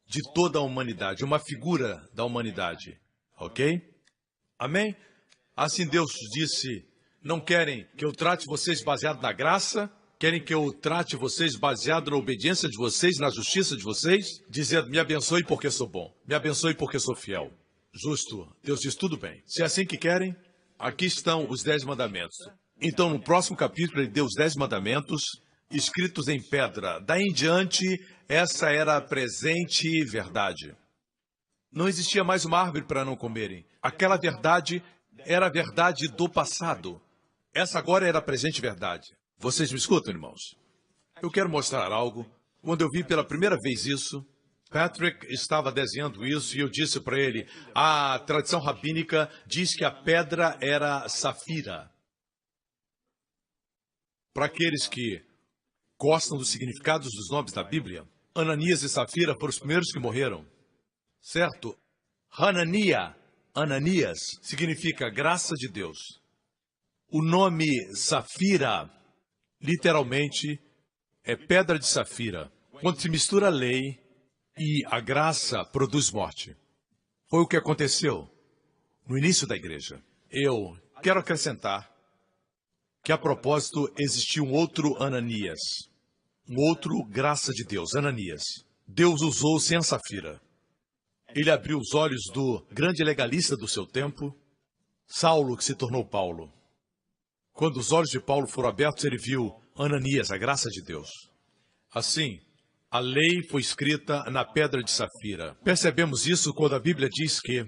de toda a humanidade, uma figura da humanidade. Ok? Amém? Assim Deus disse: não querem que eu trate vocês baseado na graça? Querem que eu trate vocês baseado na obediência de vocês, na justiça de vocês? Dizendo: me abençoe porque sou bom, me abençoe porque sou fiel. Justo. Deus diz: tudo bem. Se é assim que querem, aqui estão os 10 mandamentos. Então, no próximo capítulo, ele deu os 10 mandamentos escritos em pedra. Daí em diante, essa era a presente verdade. Não existia mais uma árvore para não comerem. Aquela verdade era a verdade do passado. Essa agora era a presente verdade. Vocês me escutam, irmãos? Eu quero mostrar algo. Quando eu vi pela primeira vez isso, Patrick estava desenhando isso e eu disse para ele: a tradição rabínica diz que a pedra era safira. Para aqueles que gostam dos significados dos nomes da Bíblia, Ananias e Safira foram os primeiros que morreram. Certo? Ananias, significa graça de Deus. O nome Safira, literalmente, é pedra de safira. Quando se mistura a lei e a graça, produz morte. Foi o que aconteceu no início da igreja. Eu quero acrescentar que, a propósito, existiu um outro Ananias. Um outro graça de Deus, Ananias. Deus usou sem a Safira. Ele abriu os olhos do grande legalista do seu tempo Saulo, que se tornou Paulo. Quando os olhos de Paulo foram abertos, ele viu Ananias, a graça de Deus. Assim, a lei foi escrita na pedra de safira. Percebemos isso quando a Bíblia diz que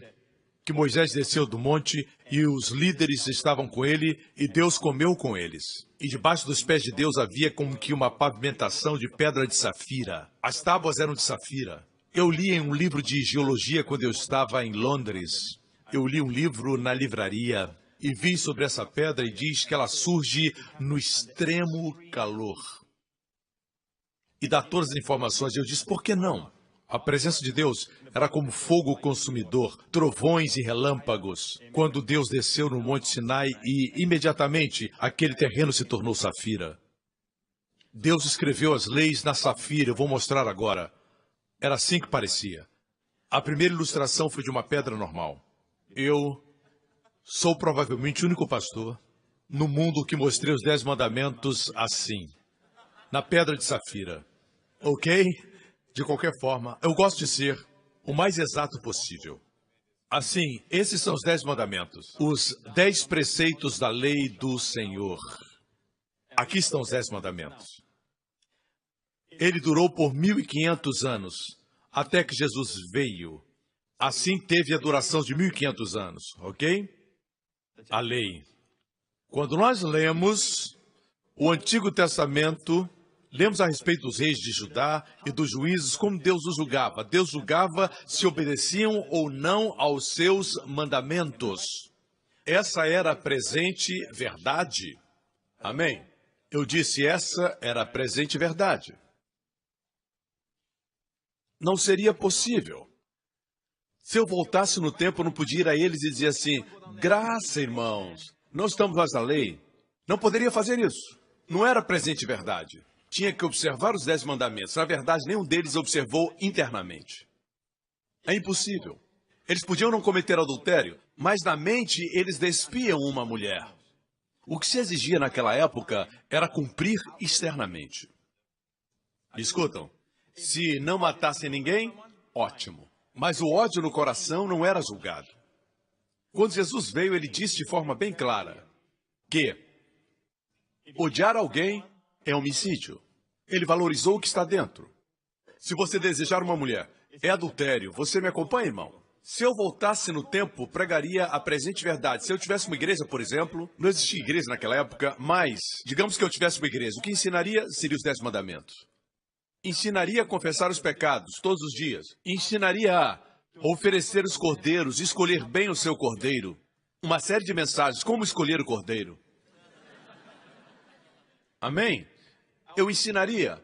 Moisés desceu do monte e os líderes estavam com ele e Deus comeu com eles. E debaixo dos pés de Deus havia como que uma pavimentação de pedra de safira. As tábuas eram de safira. Eu li em um livro de geologia quando eu estava em Londres. Eu li um livro na livraria e vi sobre essa pedra e diz que ela surge no extremo calor. E dá todas as informações. Eu disse, por que não? A presença de Deus era como fogo consumidor, trovões e relâmpagos. Quando Deus desceu no Monte Sinai e, imediatamente, aquele terreno se tornou safira. Deus escreveu as leis na safira, eu vou mostrar agora. Era assim que parecia. A primeira ilustração foi de uma pedra normal. Eu sou provavelmente o único pastor no mundo que mostrei os 10 mandamentos assim, na pedra de safira. Ok? De qualquer forma, eu gosto de ser o mais exato possível. Assim, esses são os 10 mandamentos, os 10 preceitos da lei do Senhor. Aqui estão os 10 mandamentos. Ele durou por 1500 anos, até que Jesus veio. Assim teve a duração de 1500 anos, ok? A lei. Quando nós lemos o Antigo Testamento, lemos a respeito dos reis de Judá e dos juízes, como Deus os julgava. Deus julgava se obedeciam ou não aos seus mandamentos. Essa era a presente verdade. Amém? Eu disse, essa era a presente verdade. Não seria possível. Se eu voltasse no tempo, eu não podia ir a eles e dizer assim, graça, irmãos, não estamos mais na lei. Não poderia fazer isso. Não era a presente verdade. Tinha que observar os 10 mandamentos. Na verdade, nenhum deles observou internamente. É impossível. Eles podiam não cometer adultério, mas na mente eles despiam uma mulher. O que se exigia naquela época era cumprir externamente. Escutam, se não matassem ninguém, ótimo. Mas o ódio no coração não era julgado. Quando Jesus veio, ele disse de forma bem clara que odiar alguém é homicídio. Ele valorizou o que está dentro. Se você desejar uma mulher, é adultério. Você me acompanha, irmão? Se eu voltasse no tempo, pregaria a presente verdade. Se eu tivesse uma igreja, por exemplo, não existia igreja naquela época, mas, digamos que eu tivesse uma igreja, o que ensinaria seria os 10 mandamentos. Ensinaria a confessar os pecados todos os dias. Ensinaria a oferecer os cordeiros, escolher bem o seu cordeiro. Uma série de mensagens, como escolher o cordeiro. Amém? Eu ensinaria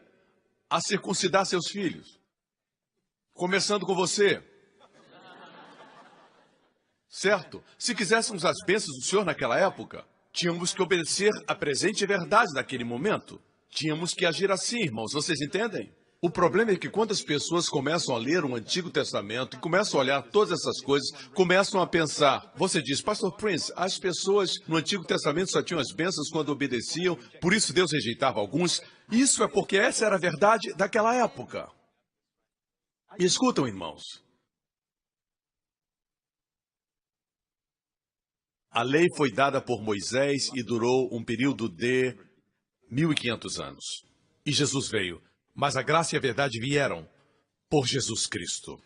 a circuncidar seus filhos. Começando com você. Certo? Se quiséssemos as bênçãos do Senhor naquela época, tínhamos que obedecer à presente verdade naquele momento. Tínhamos que agir assim, irmãos. Vocês entendem? O problema é que quando as pessoas começam a ler o Antigo Testamento e começam a olhar todas essas coisas, começam a pensar. Você diz, Pastor Prince, as pessoas no Antigo Testamento só tinham as bênçãos quando obedeciam, por isso Deus rejeitava alguns. Isso é porque essa era a verdade daquela época. Me escutam, irmãos. A lei foi dada por Moisés e durou um período de 1500 anos. E Jesus veio. Mas a graça e a verdade vieram por Jesus Cristo.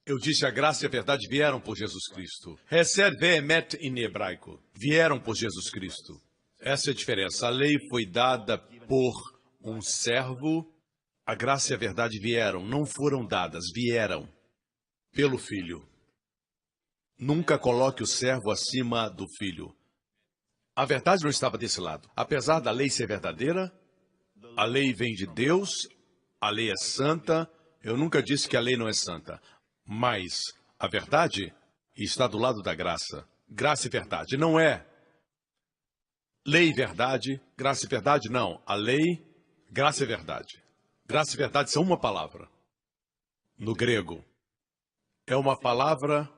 Eu disse, a graça e a verdade vieram por Jesus Cristo. Hesed ve'emet em hebraico. Vieram por Jesus Cristo. Essa é a diferença. A lei foi dada por um servo. A graça e a verdade vieram. Não foram dadas, vieram pelo Filho. Nunca coloque o servo acima do Filho. A verdade não estava desse lado. Apesar da lei ser verdadeira, a lei vem de Deus, a lei é santa. Eu nunca disse que a lei não é santa. Mas a verdade está do lado da graça. Graça e verdade. Não é lei e verdade, graça e verdade, não. A lei, graça e verdade. Graça e verdade são uma palavra. No grego, é uma palavra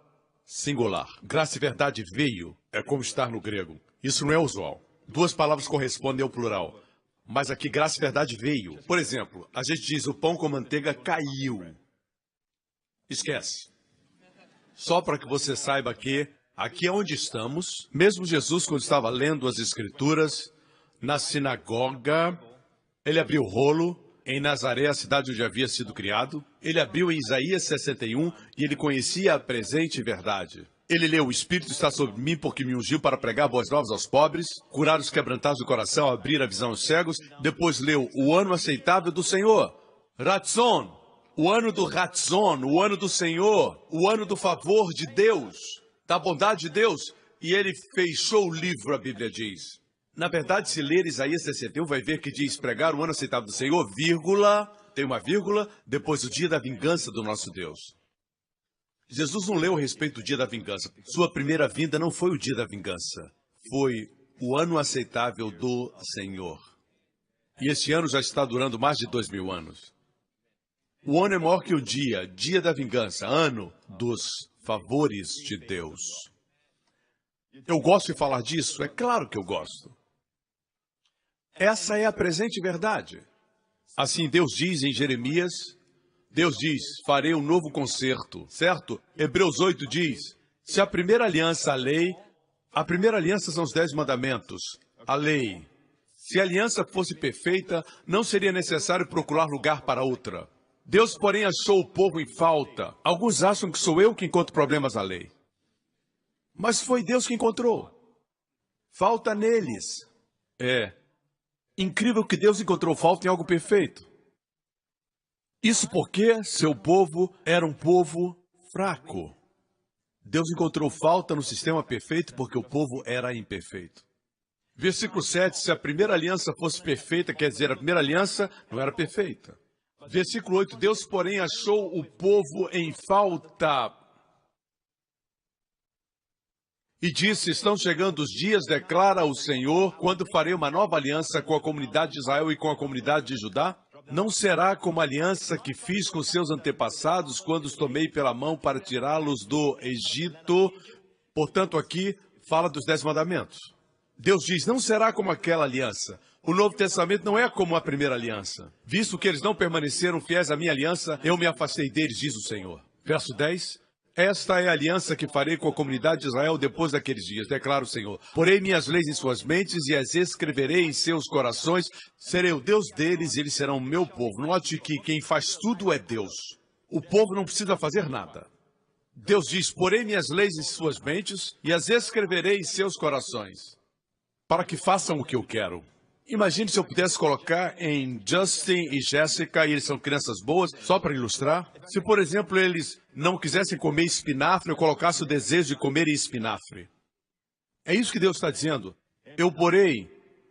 singular. Graça e verdade veio, é como estar no grego. Isso não é usual. 2 palavras correspondem ao plural. Mas aqui, graça e verdade veio. Por exemplo, a gente diz, o pão com manteiga caiu. Esquece. Só para que você saiba que Aqui é onde estamos. Mesmo Jesus, quando estava lendo as Escrituras, na sinagoga, ele abriu o rolo em Nazaré, a cidade onde havia sido criado. Ele abriu em Isaías 61 e ele conhecia a presente verdade. Ele leu: o Espírito está sobre mim porque me ungiu para pregar boas novas aos pobres, curar os quebrantados do coração, abrir a visão aos cegos. Depois leu: o ano aceitável do Senhor. Ratzon, o ano do Ratzon, o ano do Senhor, o ano do favor de Deus, da bondade de Deus. E ele fechou o livro, a Bíblia diz. Na verdade, se ler Isaías 61, vai ver que diz: pregar o ano aceitável do Senhor, vírgula, tem uma vírgula, depois o dia da vingança do nosso Deus. Jesus não leu a respeito do dia da vingança. Sua primeira vinda não foi o dia da vingança. Foi o ano aceitável do Senhor. E este ano já está durando mais de 2000 anos. O ano é maior que o dia, dia da vingança, ano dos favores de Deus. Eu gosto de falar disso? É claro que eu gosto. Essa é a presente verdade. Assim Deus diz em Jeremias, Deus diz: farei um novo concerto, certo? Hebreus 8 diz: se a primeira aliança, a primeira aliança são os 10 mandamentos, a lei. Se a aliança fosse perfeita, não seria necessário procurar lugar para outra. Deus, porém, achou o povo em falta. Alguns acham que sou eu que encontro problemas na lei. Mas foi Deus que encontrou. Falta neles. É incrível que Deus encontrou falta em algo perfeito. Isso porque seu povo era um povo fraco. Deus encontrou falta no sistema perfeito porque o povo era imperfeito. Versículo 7, se a primeira aliança fosse perfeita, quer dizer, a primeira aliança não era perfeita. Versículo 8, Deus, porém, achou o povo em falta. E disse: estão chegando os dias, declara o Senhor, quando farei uma nova aliança com a comunidade de Israel e com a comunidade de Judá. Não será como a aliança que fiz com seus antepassados, quando os tomei pela mão para tirá-los do Egito. Portanto, aqui fala dos 10 mandamentos. Deus diz: não será como aquela aliança. O Novo Testamento não é como a primeira aliança. Visto que eles não permaneceram fiéis à minha aliança, eu me afastei deles, diz o Senhor. Verso 10. Esta é a aliança que farei com a comunidade de Israel depois daqueles dias, declara o Senhor. Porei minhas leis em suas mentes e as escreverei em seus corações. Serei o Deus deles e eles serão o meu povo. Note que quem faz tudo é Deus. O povo não precisa fazer nada. Deus diz: porei minhas leis em suas mentes e as escreverei em seus corações, para que façam o que eu quero. Imagine se eu pudesse colocar em Justin e Jessica, e eles são crianças boas, só para ilustrar. Se, por exemplo, eles não quisessem comer espinafre, eu colocasse o desejo de comer espinafre. É isso que Deus está dizendo. Eu porei,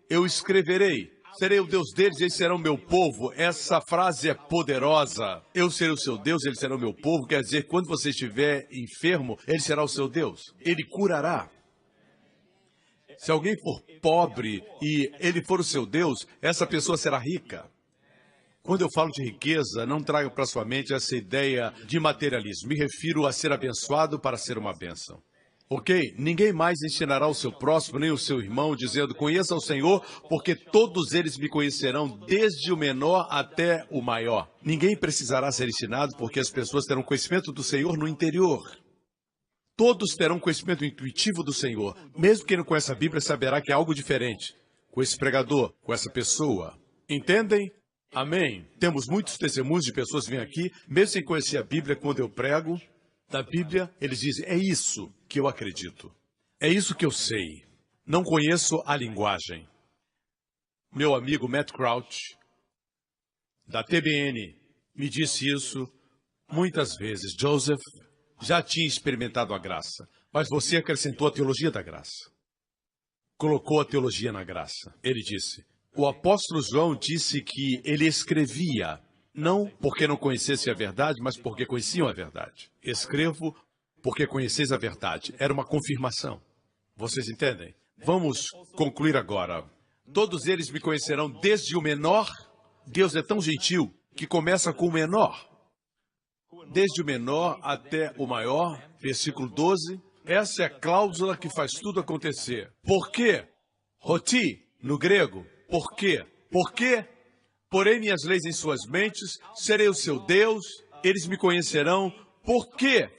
eu escreverei, serei o Deus deles, eles serão meu povo. Essa frase é poderosa. Eu serei o seu Deus, eles serão meu povo. Quer dizer, quando você estiver enfermo, ele será o seu Deus. Ele curará. Se alguém for pobre e ele for o seu Deus, essa pessoa será rica. Quando eu falo de riqueza, não traga para sua mente essa ideia de materialismo. Me refiro a ser abençoado para ser uma bênção. Ok? Ninguém mais ensinará o seu próximo, nem o seu irmão, dizendo: conheça o Senhor, porque todos eles me conhecerão, desde o menor até o maior. Ninguém precisará ser ensinado, porque as pessoas terão conhecimento do Senhor no interior. Todos terão conhecimento intuitivo do Senhor. Mesmo quem não conhece a Bíblia saberá que é algo diferente com esse pregador, com essa pessoa. Entendem? Amém. Temos muitos testemunhos de pessoas que vêm aqui, mesmo sem conhecer a Bíblia, quando eu prego da Bíblia, eles dizem: é isso que eu acredito. É isso que eu sei. Não conheço a linguagem. Meu amigo Matt Crouch, da TBN, me disse isso muitas vezes. Joseph, já tinha experimentado a graça, mas você acrescentou a teologia da graça. Colocou a teologia na graça. Ele disse: o apóstolo João disse que ele escrevia, não porque não conhecesse a verdade, mas porque conheciam a verdade. Escrevo porque conheceis a verdade. Era uma confirmação. Vocês entendem? Vamos concluir agora. Todos eles me conhecerão, desde o menor. Deus é tão gentil que começa com o menor. Desde o menor até o maior, versículo 12. Essa é a cláusula que faz tudo acontecer. Por quê? Roti, no grego. Por quê? Porque porei minhas leis em suas mentes, serei o seu Deus, eles me conhecerão. Por quê?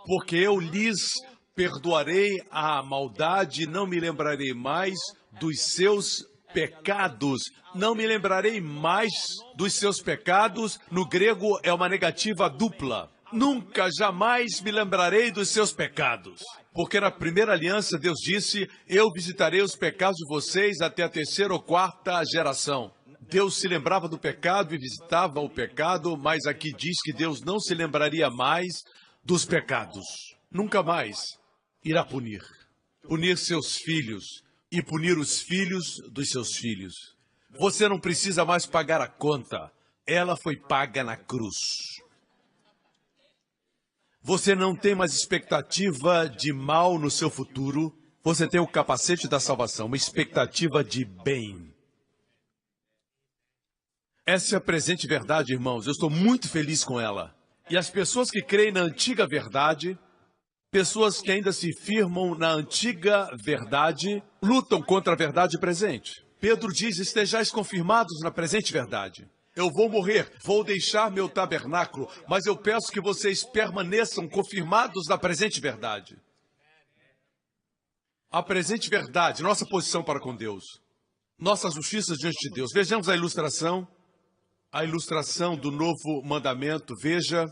Porque eu lhes perdoarei a maldade, não me lembrarei mais dos seus pecados. Não me lembrarei mais dos seus pecados. No grego é uma negativa dupla. Nunca, jamais me lembrarei dos seus pecados. Porque na primeira aliança Deus disse, eu visitarei os pecados de vocês até a terceira ou quarta geração. Deus se lembrava do pecado e visitava o pecado, mas aqui diz que Deus não se lembraria mais dos pecados. Nunca mais irá punir. Punir seus filhos e punir os filhos dos seus filhos. Você não precisa mais pagar a conta. Ela foi paga na cruz. Você não tem mais expectativa de mal no seu futuro. Você tem o capacete da salvação, uma expectativa de bem. Essa é a presente verdade, irmãos. Eu estou muito feliz com ela. E as pessoas que creem na antiga verdade, pessoas que ainda se firmam na antiga verdade, lutam contra a verdade presente. Pedro diz, estejais confirmados na presente verdade. Eu vou morrer, vou deixar meu tabernáculo, mas eu peço que vocês permaneçam confirmados na presente verdade. A presente verdade, nossa posição para com Deus. Nossa justiça diante de Deus. Vejamos a ilustração do novo mandamento. Veja,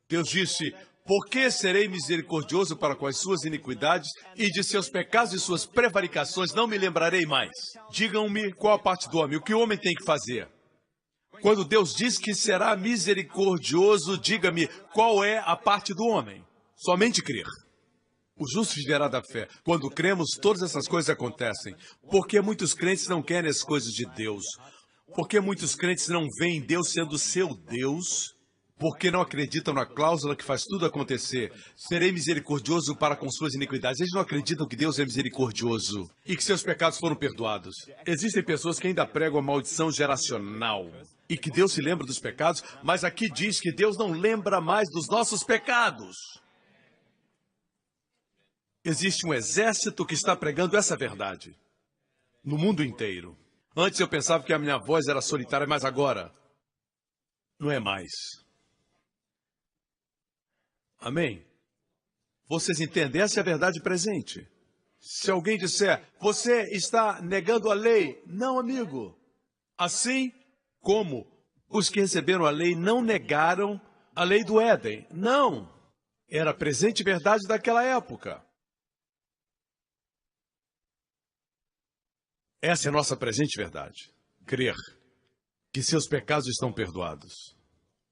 Deus disse, porque serei misericordioso para com as suas iniquidades e de seus pecados e suas prevaricações não me lembrarei mais. Digam-me qual a parte do homem, o que o homem tem que fazer. Quando Deus diz que será misericordioso, diga-me qual é a parte do homem. Somente crer. O justo viverá da fé. Quando cremos, todas essas coisas acontecem. Porque muitos crentes não querem as coisas de Deus. Porque muitos crentes não veem Deus sendo seu Deus. Porque não acreditam na cláusula que faz tudo acontecer. Serei misericordioso para com suas iniquidades. Eles não acreditam que Deus é misericordioso e que seus pecados foram perdoados. Existem pessoas que ainda pregam a maldição geracional e que Deus se lembra dos pecados, mas aqui diz que Deus não lembra mais dos nossos pecados. Existe um exército que está pregando essa verdade no mundo inteiro. Antes eu pensava que a minha voz era solitária, mas agora não é mais. Amém? Vocês entendem? Essa é a verdade presente. Se alguém disser, você está negando a lei. Não, amigo. Assim como os que receberam a lei não negaram a lei do Éden. Não. Era a presente verdade daquela época. Essa é a nossa presente verdade. Crer que seus pecados estão perdoados.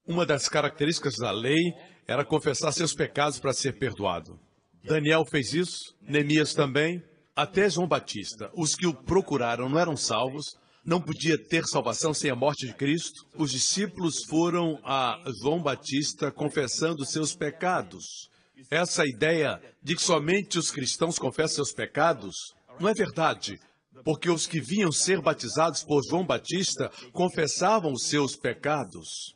Uma das características da lei era confessar seus pecados para ser perdoado. Daniel fez isso, Neemias também, até João Batista. Os que o procuraram não eram salvos, não podia ter salvação sem a morte de Cristo. Os discípulos foram a João Batista confessando seus pecados. Essa ideia de que somente os cristãos confessam seus pecados não é verdade, porque os que vinham ser batizados por João Batista confessavam os seus pecados.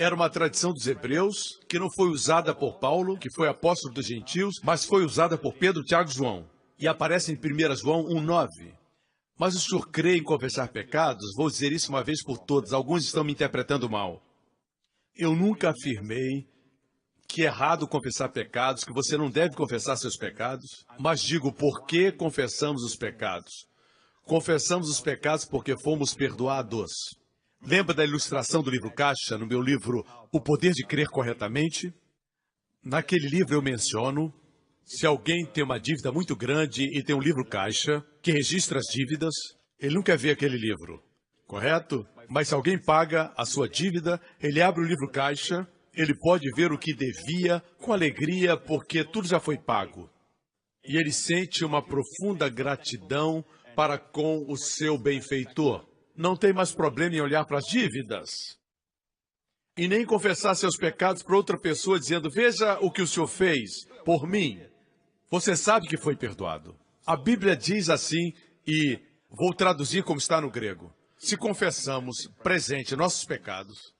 Era uma tradição dos hebreus, que não foi usada por Paulo, que foi apóstolo dos gentios, mas foi usada por Pedro, Tiago e João. E aparece em 1 João 1,9. Mas o senhor crê em confessar pecados? Vou dizer isso uma vez por todas. Alguns estão me interpretando mal. Eu nunca afirmei que é errado confessar pecados, que você não deve confessar seus pecados. Mas digo, por que confessamos os pecados? Confessamos os pecados porque fomos perdoados. Lembra da ilustração do livro Caixa, no meu livro O Poder de Crer Corretamente? Naquele livro eu menciono, se alguém tem uma dívida muito grande e tem um livro Caixa, que registra as dívidas, ele não quer ver aquele livro, correto? Mas se alguém paga a sua dívida, ele abre o livro Caixa, ele pode ver o que devia com alegria, porque tudo já foi pago. E ele sente uma profunda gratidão para com o seu benfeitor. Não tem mais problema em olhar para as dívidas e nem confessar seus pecados para outra pessoa, dizendo, veja o que o senhor fez por mim. Você sabe que foi perdoado. A Bíblia diz assim, e vou traduzir como está no grego. Se confessamos presente nossos pecados,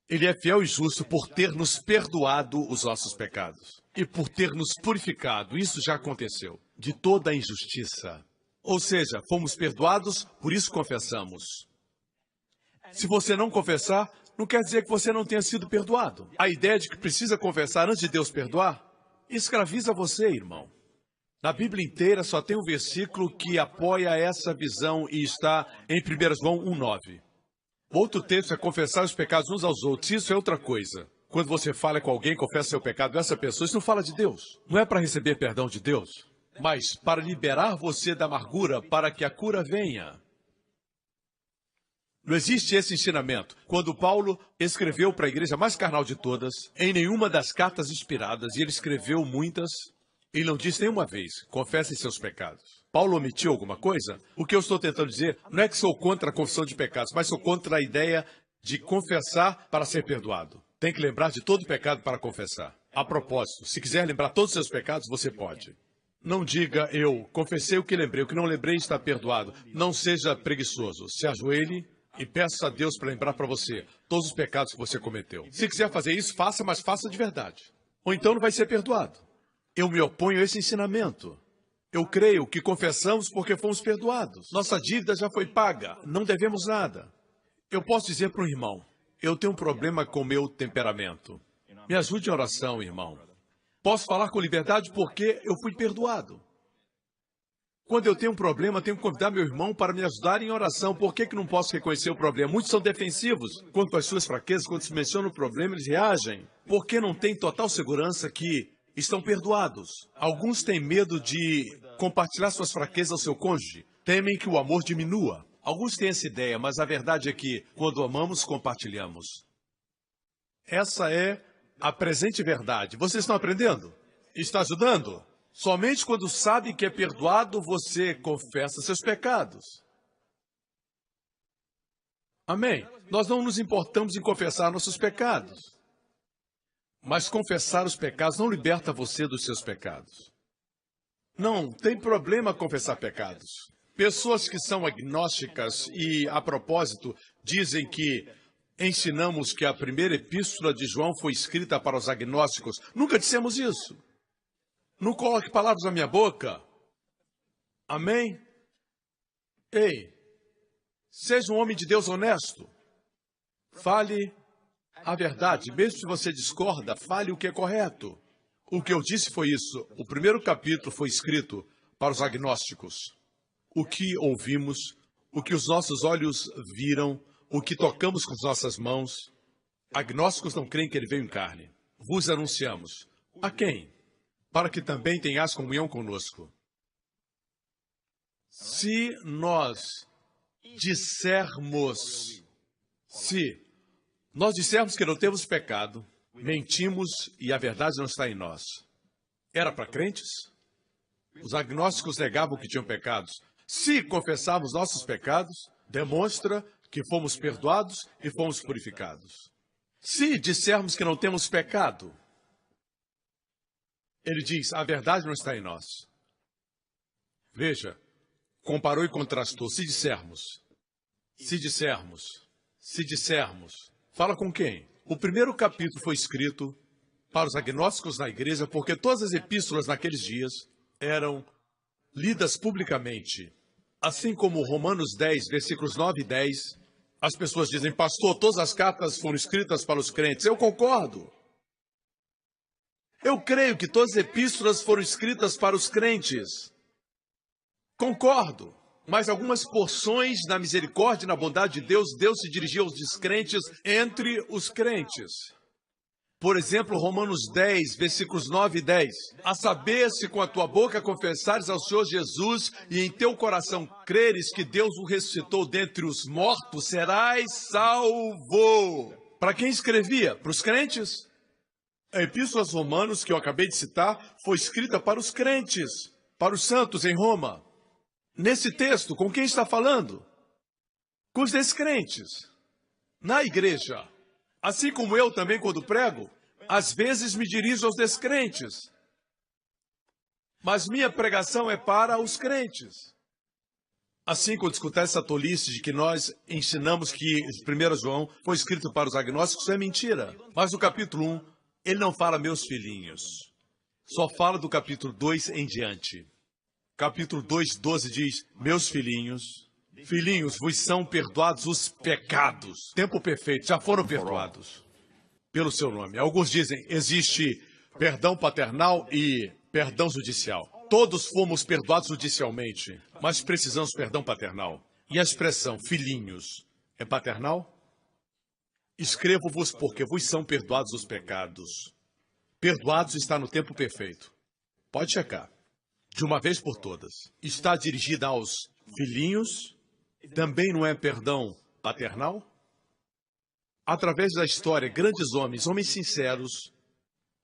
Ele é fiel e justo por ter nos perdoado os nossos pecados e por ter nos purificado, isso já aconteceu, de toda a injustiça. Ou seja, fomos perdoados, por isso confessamos. Se você não confessar, não quer dizer que você não tenha sido perdoado. A ideia de que precisa confessar antes de Deus perdoar, escraviza você, irmão. Na Bíblia inteira só tem um versículo que apoia essa visão e está em 1 João 1,9. Outro texto é confessar os pecados uns aos outros. Isso é outra coisa. Quando você fala com alguém, confessa seu pecado dessa pessoa, isso não fala de Deus. Não é para receber perdão de Deus, mas para liberar você da amargura, para que a cura venha. Não existe esse ensinamento. Quando Paulo escreveu para a igreja mais carnal de todas, em nenhuma das cartas inspiradas, e ele escreveu muitas, ele não disse nenhuma vez, confessem seus pecados. Paulo omitiu alguma coisa? O que eu estou tentando dizer não é que sou contra a confissão de pecados, mas sou contra a ideia de confessar para ser perdoado. Tem que lembrar de todo pecado para confessar. A propósito, se quiser lembrar todos os seus pecados, você pode. Não diga, eu confessei o que lembrei, o que não lembrei está perdoado. Não seja preguiçoso. Se ajoelhe e peça a Deus para lembrar para você todos os pecados que você cometeu. Se quiser fazer isso, faça, mas faça de verdade. Ou então não vai ser perdoado. Eu me oponho a esse ensinamento. Eu creio que confessamos porque fomos perdoados. Nossa dívida já foi paga, não devemos nada. Eu posso dizer para um irmão, eu tenho um problema com o meu temperamento. Me ajude em oração, irmão. Posso falar com liberdade porque eu fui perdoado. Quando eu tenho um problema, tenho que convidar meu irmão para me ajudar em oração. Por que não posso reconhecer o problema? Muitos são defensivos. Quanto às suas fraquezas, quando se menciona o problema, eles reagem. Porque não têm total segurança que estão perdoados. Alguns têm medo de compartilhar suas fraquezas ao seu cônjuge. Temem que o amor diminua. Alguns têm essa ideia, mas a verdade é que, quando amamos, compartilhamos. Essa é a presente verdade. Vocês estão aprendendo? Está ajudando? Somente quando sabe que é perdoado, você confessa seus pecados. Amém? Nós não nos importamos em confessar nossos pecados. Mas confessar os pecados não liberta você dos seus pecados. Não tem problema confessar pecados. Pessoas que são agnósticas e, a propósito, dizem que ensinamos que a primeira epístola de João foi escrita para os agnósticos. Nunca dissemos isso. Não coloque palavras na minha boca. Amém? Ei, seja um homem de Deus honesto. Fale a verdade, mesmo se você discorda, fale o que é correto. O que eu disse foi isso. O primeiro capítulo foi escrito para os agnósticos. O que ouvimos, o que os nossos olhos viram, o que tocamos com as nossas mãos. Agnósticos não creem que ele veio em carne. Vos anunciamos. A quem? Para que também tenhas comunhão conosco. Se nós dissermos que não temos pecado, mentimos e a verdade não está em nós. Era para crentes? Os agnósticos negavam que tinham pecados. Se confessarmos nossos pecados, demonstra que fomos perdoados e fomos purificados. Se dissermos que não temos pecado, ele diz, a verdade não está em nós. Veja, comparou e contrastou. Se dissermos, fala com quem? O primeiro capítulo foi escrito para os agnósticos na igreja, porque todas as epístolas naqueles dias eram lidas publicamente. Assim como Romanos 10, versículos 9 e 10, as pessoas dizem, pastor, todas as cartas foram escritas para os crentes. Eu concordo. Eu creio que todas as epístolas foram escritas para os crentes. Concordo. Mas algumas porções na misericórdia e na bondade de Deus, Deus se dirigiu aos descrentes entre os crentes. Por exemplo, Romanos 10, versículos 9 e 10. A saber, se com a tua boca confessares ao Senhor Jesus e em teu coração creres que Deus o ressuscitou dentre os mortos, serás salvo. Para quem escrevia? Para os crentes? A Epístola aos Romanos, que eu acabei de citar, foi escrita para os crentes, para os santos em Roma. Nesse texto, com quem está falando? Com os descrentes. Na igreja. Assim como eu também, quando prego, às vezes me dirijo aos descrentes. Mas minha pregação é para os crentes. Assim, quando escutar essa tolice de que nós ensinamos que 1 João foi escrito para os agnósticos, é mentira. Mas no capítulo 1, ele não fala meus filhinhos. Só fala do capítulo 2 em diante. Capítulo 2, 12 diz, meus filhinhos, vos são perdoados os pecados. Tempo perfeito, já foram perdoados pelo seu nome. Alguns dizem, existe perdão paternal e perdão judicial. Todos fomos perdoados judicialmente, mas precisamos perdão paternal. E a expressão filhinhos é paternal? Escrevo-vos porque vos são perdoados os pecados. Perdoados está no tempo perfeito. Pode checar. De uma vez por todas. Está dirigida aos filhinhos? Também não é perdão paternal? Através da história, grandes homens, homens sinceros,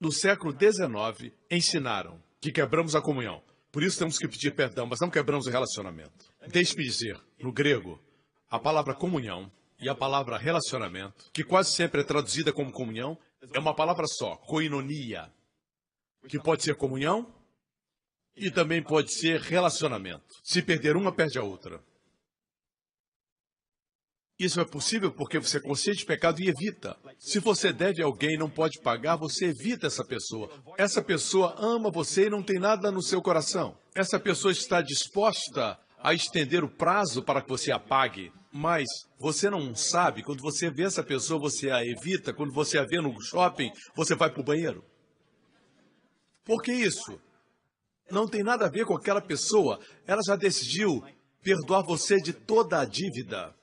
no século XIX, ensinaram que quebramos a comunhão. Por isso temos que pedir perdão, mas não quebramos o relacionamento. Deixe-me dizer, no grego, a palavra comunhão e a palavra relacionamento, que quase sempre é traduzida como comunhão, é uma palavra só, koinonia, que pode ser comunhão e também pode ser relacionamento. Se perder uma, perde a outra. Isso é possível porque você é consciente de pecado e evita. Se você deve a alguém e não pode pagar, você evita essa pessoa. Essa pessoa ama você e não tem nada no seu coração. Essa pessoa está disposta a estender o prazo para que você a pague. Mas você não sabe, quando você vê essa pessoa, você a evita. Quando você a vê no shopping, você vai para o banheiro. Por que isso? Não tem nada a ver com aquela pessoa. Ela já decidiu perdoar você de toda a dívida.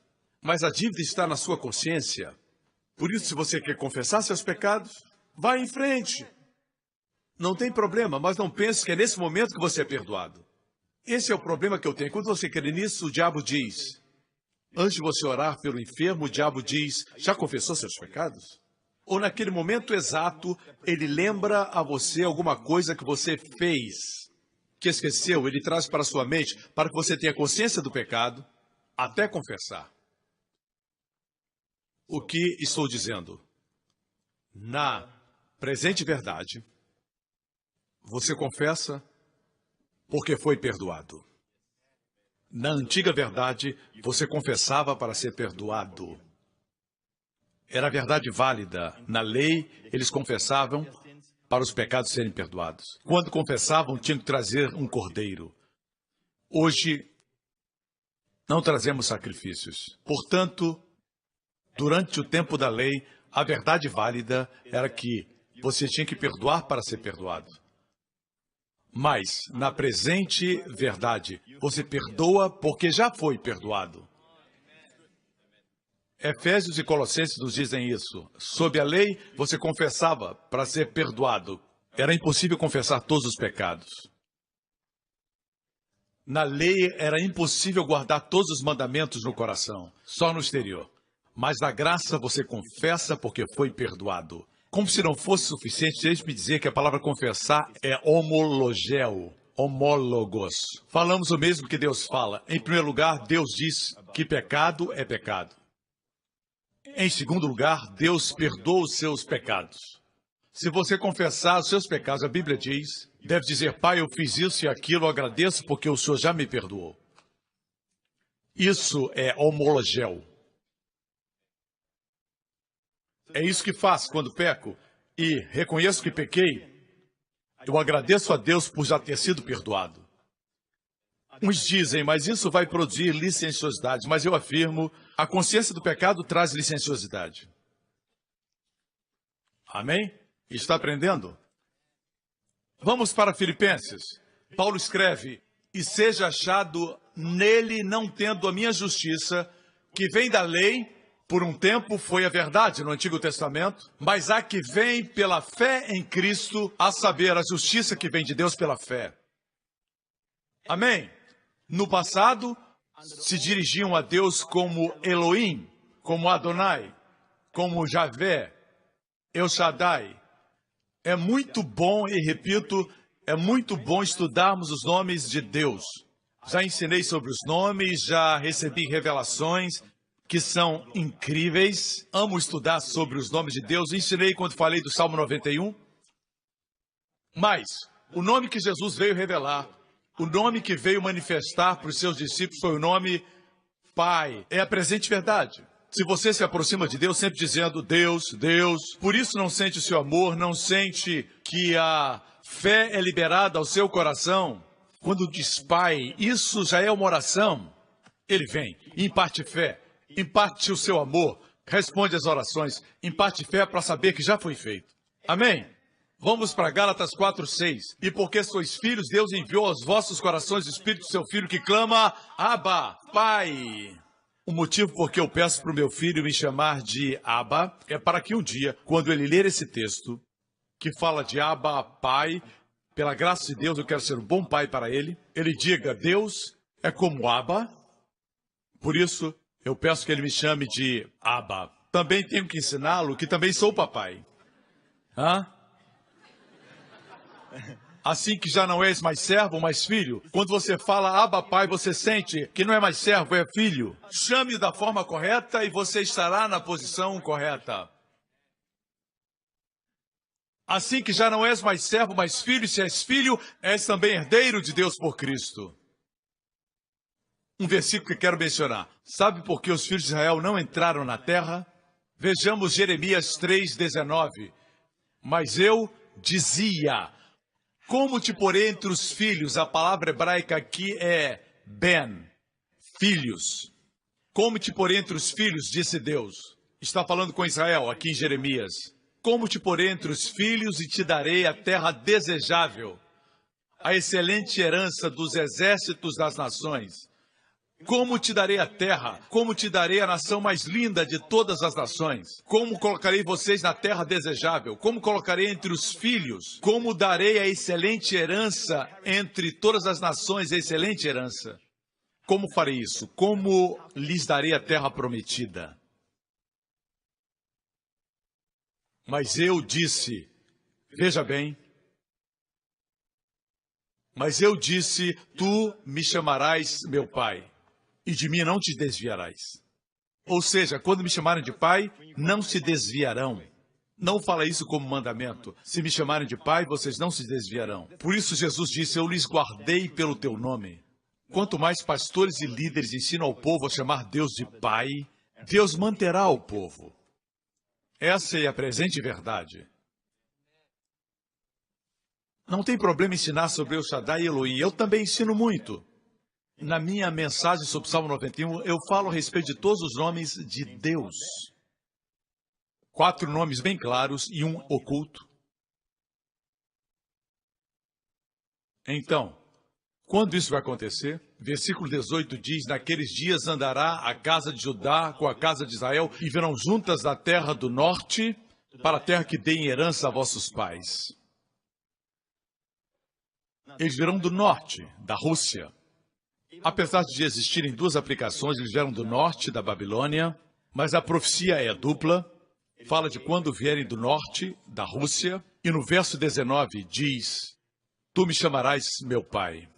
Mas a dívida está na sua consciência. Por isso, se você quer confessar seus pecados, vá em frente. Não tem problema, mas não pense que é nesse momento que você é perdoado. Esse é o problema que eu tenho. Quando você crê nisso, o diabo diz... Antes de você orar pelo enfermo, o diabo diz, já confessou seus pecados? Ou naquele momento exato, ele lembra a você alguma coisa que você fez, que esqueceu, ele traz para a sua mente, para que você tenha consciência do pecado, até confessar. O que estou dizendo? Na presente verdade, você confessa porque foi perdoado. Na antiga verdade, você confessava para ser perdoado. Era a verdade válida. Na lei, eles confessavam para os pecados serem perdoados. Quando confessavam, tinham que trazer um cordeiro. Hoje, não trazemos sacrifícios. Portanto, durante o tempo da lei, a verdade válida era que você tinha que perdoar para ser perdoado. Mas, na presente verdade, você perdoa porque já foi perdoado. Efésios e Colossenses nos dizem isso. Sob a lei, você confessava para ser perdoado. Era impossível confessar todos os pecados. Na lei, era impossível guardar todos os mandamentos no coração, só no exterior. Mas na graça, você confessa porque foi perdoado. Como se não fosse suficiente, deixe-me dizer que a palavra confessar é homologeo, homólogos. Falamos o mesmo que Deus fala. Em primeiro lugar, Deus diz que pecado é pecado. Em segundo lugar, Deus perdoa os seus pecados. Se você confessar os seus pecados, a Bíblia diz, deve dizer, Pai, eu fiz isso e aquilo, eu agradeço porque o Senhor já me perdoou. Isso é homologeo. É isso que faço quando peco e reconheço que pequei. Eu agradeço a Deus por já ter sido perdoado. Uns dizem, mas isso vai produzir licenciosidade. Mas eu afirmo, a consciência do pecado traz licenciosidade. Amém? Está aprendendo? Vamos para Filipenses. Paulo escreve, e seja achado nele não tendo a minha justiça, que vem da lei. Por um tempo foi a verdade no Antigo Testamento, mas a que vem pela fé em Cristo, a saber, a justiça que vem de Deus pela fé. Amém? No passado, se dirigiam a Deus como Elohim, como Adonai, como Javé, El Shaddai. É muito bom, e repito, é muito bom estudarmos os nomes de Deus. Já ensinei sobre os nomes, já recebi revelações que são incríveis. Amo estudar sobre os nomes de Deus. Ensinei quando falei do Salmo 91. Mas o nome que Jesus veio revelar, o nome que veio manifestar para os seus discípulos foi o nome Pai. É a presente verdade. Se você se aproxima de Deus sempre dizendo Deus, Deus, por isso não sente o seu amor, não sente que a fé é liberada ao seu coração. Quando diz Pai, isso já é uma oração. Ele vem, imparte fé. Imparte o seu amor, responde às orações, imparte fé para saber que já foi feito. Amém? Vamos para Gálatas 4:6. E porque sois filhos, Deus enviou aos vossos corações o Espírito do seu Filho que clama, Abba, Pai. O motivo por que eu peço para o meu filho me chamar de Abba é para que um dia, quando ele ler esse texto, que fala de Abba, Pai, pela graça de Deus eu quero ser um bom pai para ele, ele diga, Deus é como Abba, por isso eu peço que ele me chame de Abba. Também tenho que ensiná-lo que também sou papai. Assim que já não és mais servo, mas filho, quando você fala Abba, Pai, você sente que não é mais servo, é filho. Chame-o da forma correta e você estará na posição correta. Assim que já não és mais servo, mas filho, se és filho, és também herdeiro de Deus por Cristo. Um versículo que quero mencionar. Sabe por que os filhos de Israel não entraram na terra? Vejamos Jeremias 3:19. Mas eu dizia, como te porei entre os filhos? A palavra hebraica aqui é ben, filhos. Como te porei entre os filhos, disse Deus. Está falando com Israel, aqui em Jeremias. Como te porei entre os filhos e te darei a terra desejável, a excelente herança dos exércitos das nações. Como te darei a terra? Como te darei a nação mais linda de todas as nações? Como colocarei vocês na terra desejável? Como colocarei entre os filhos? Como darei a excelente herança entre todas as nações, a excelente herança? Como farei isso? Como lhes darei a terra prometida? Mas eu disse, veja bem, mas eu disse, tu me chamarás meu pai. E de mim não te desviarás. Ou seja, quando me chamarem de pai, não se desviarão. Não fala isso como mandamento. Se me chamarem de pai, vocês não se desviarão. Por isso Jesus disse, eu lhes guardei pelo teu nome. Quanto mais pastores e líderes ensinam ao povo a chamar Deus de pai, Deus manterá o povo. Essa é a presente verdade. Não tem problema ensinar sobre El Shaddai e Elohim. Eu também ensino muito. Na minha mensagem sobre o Salmo 91, eu falo a respeito de todos os nomes de Deus. 4 nomes bem claros e um oculto. Então, quando isso vai acontecer? Versículo 18 diz, naqueles dias andará a casa de Judá com a casa de Israel e virão juntas da terra do norte para a terra que dei em herança a vossos pais. Eles virão do norte, da Rússia. Apesar de existirem 2 aplicações, eles vieram do norte da Babilônia, mas a profecia é dupla, fala de quando vierem do norte da Rússia, e no verso 19 diz, tu me chamarás meu pai,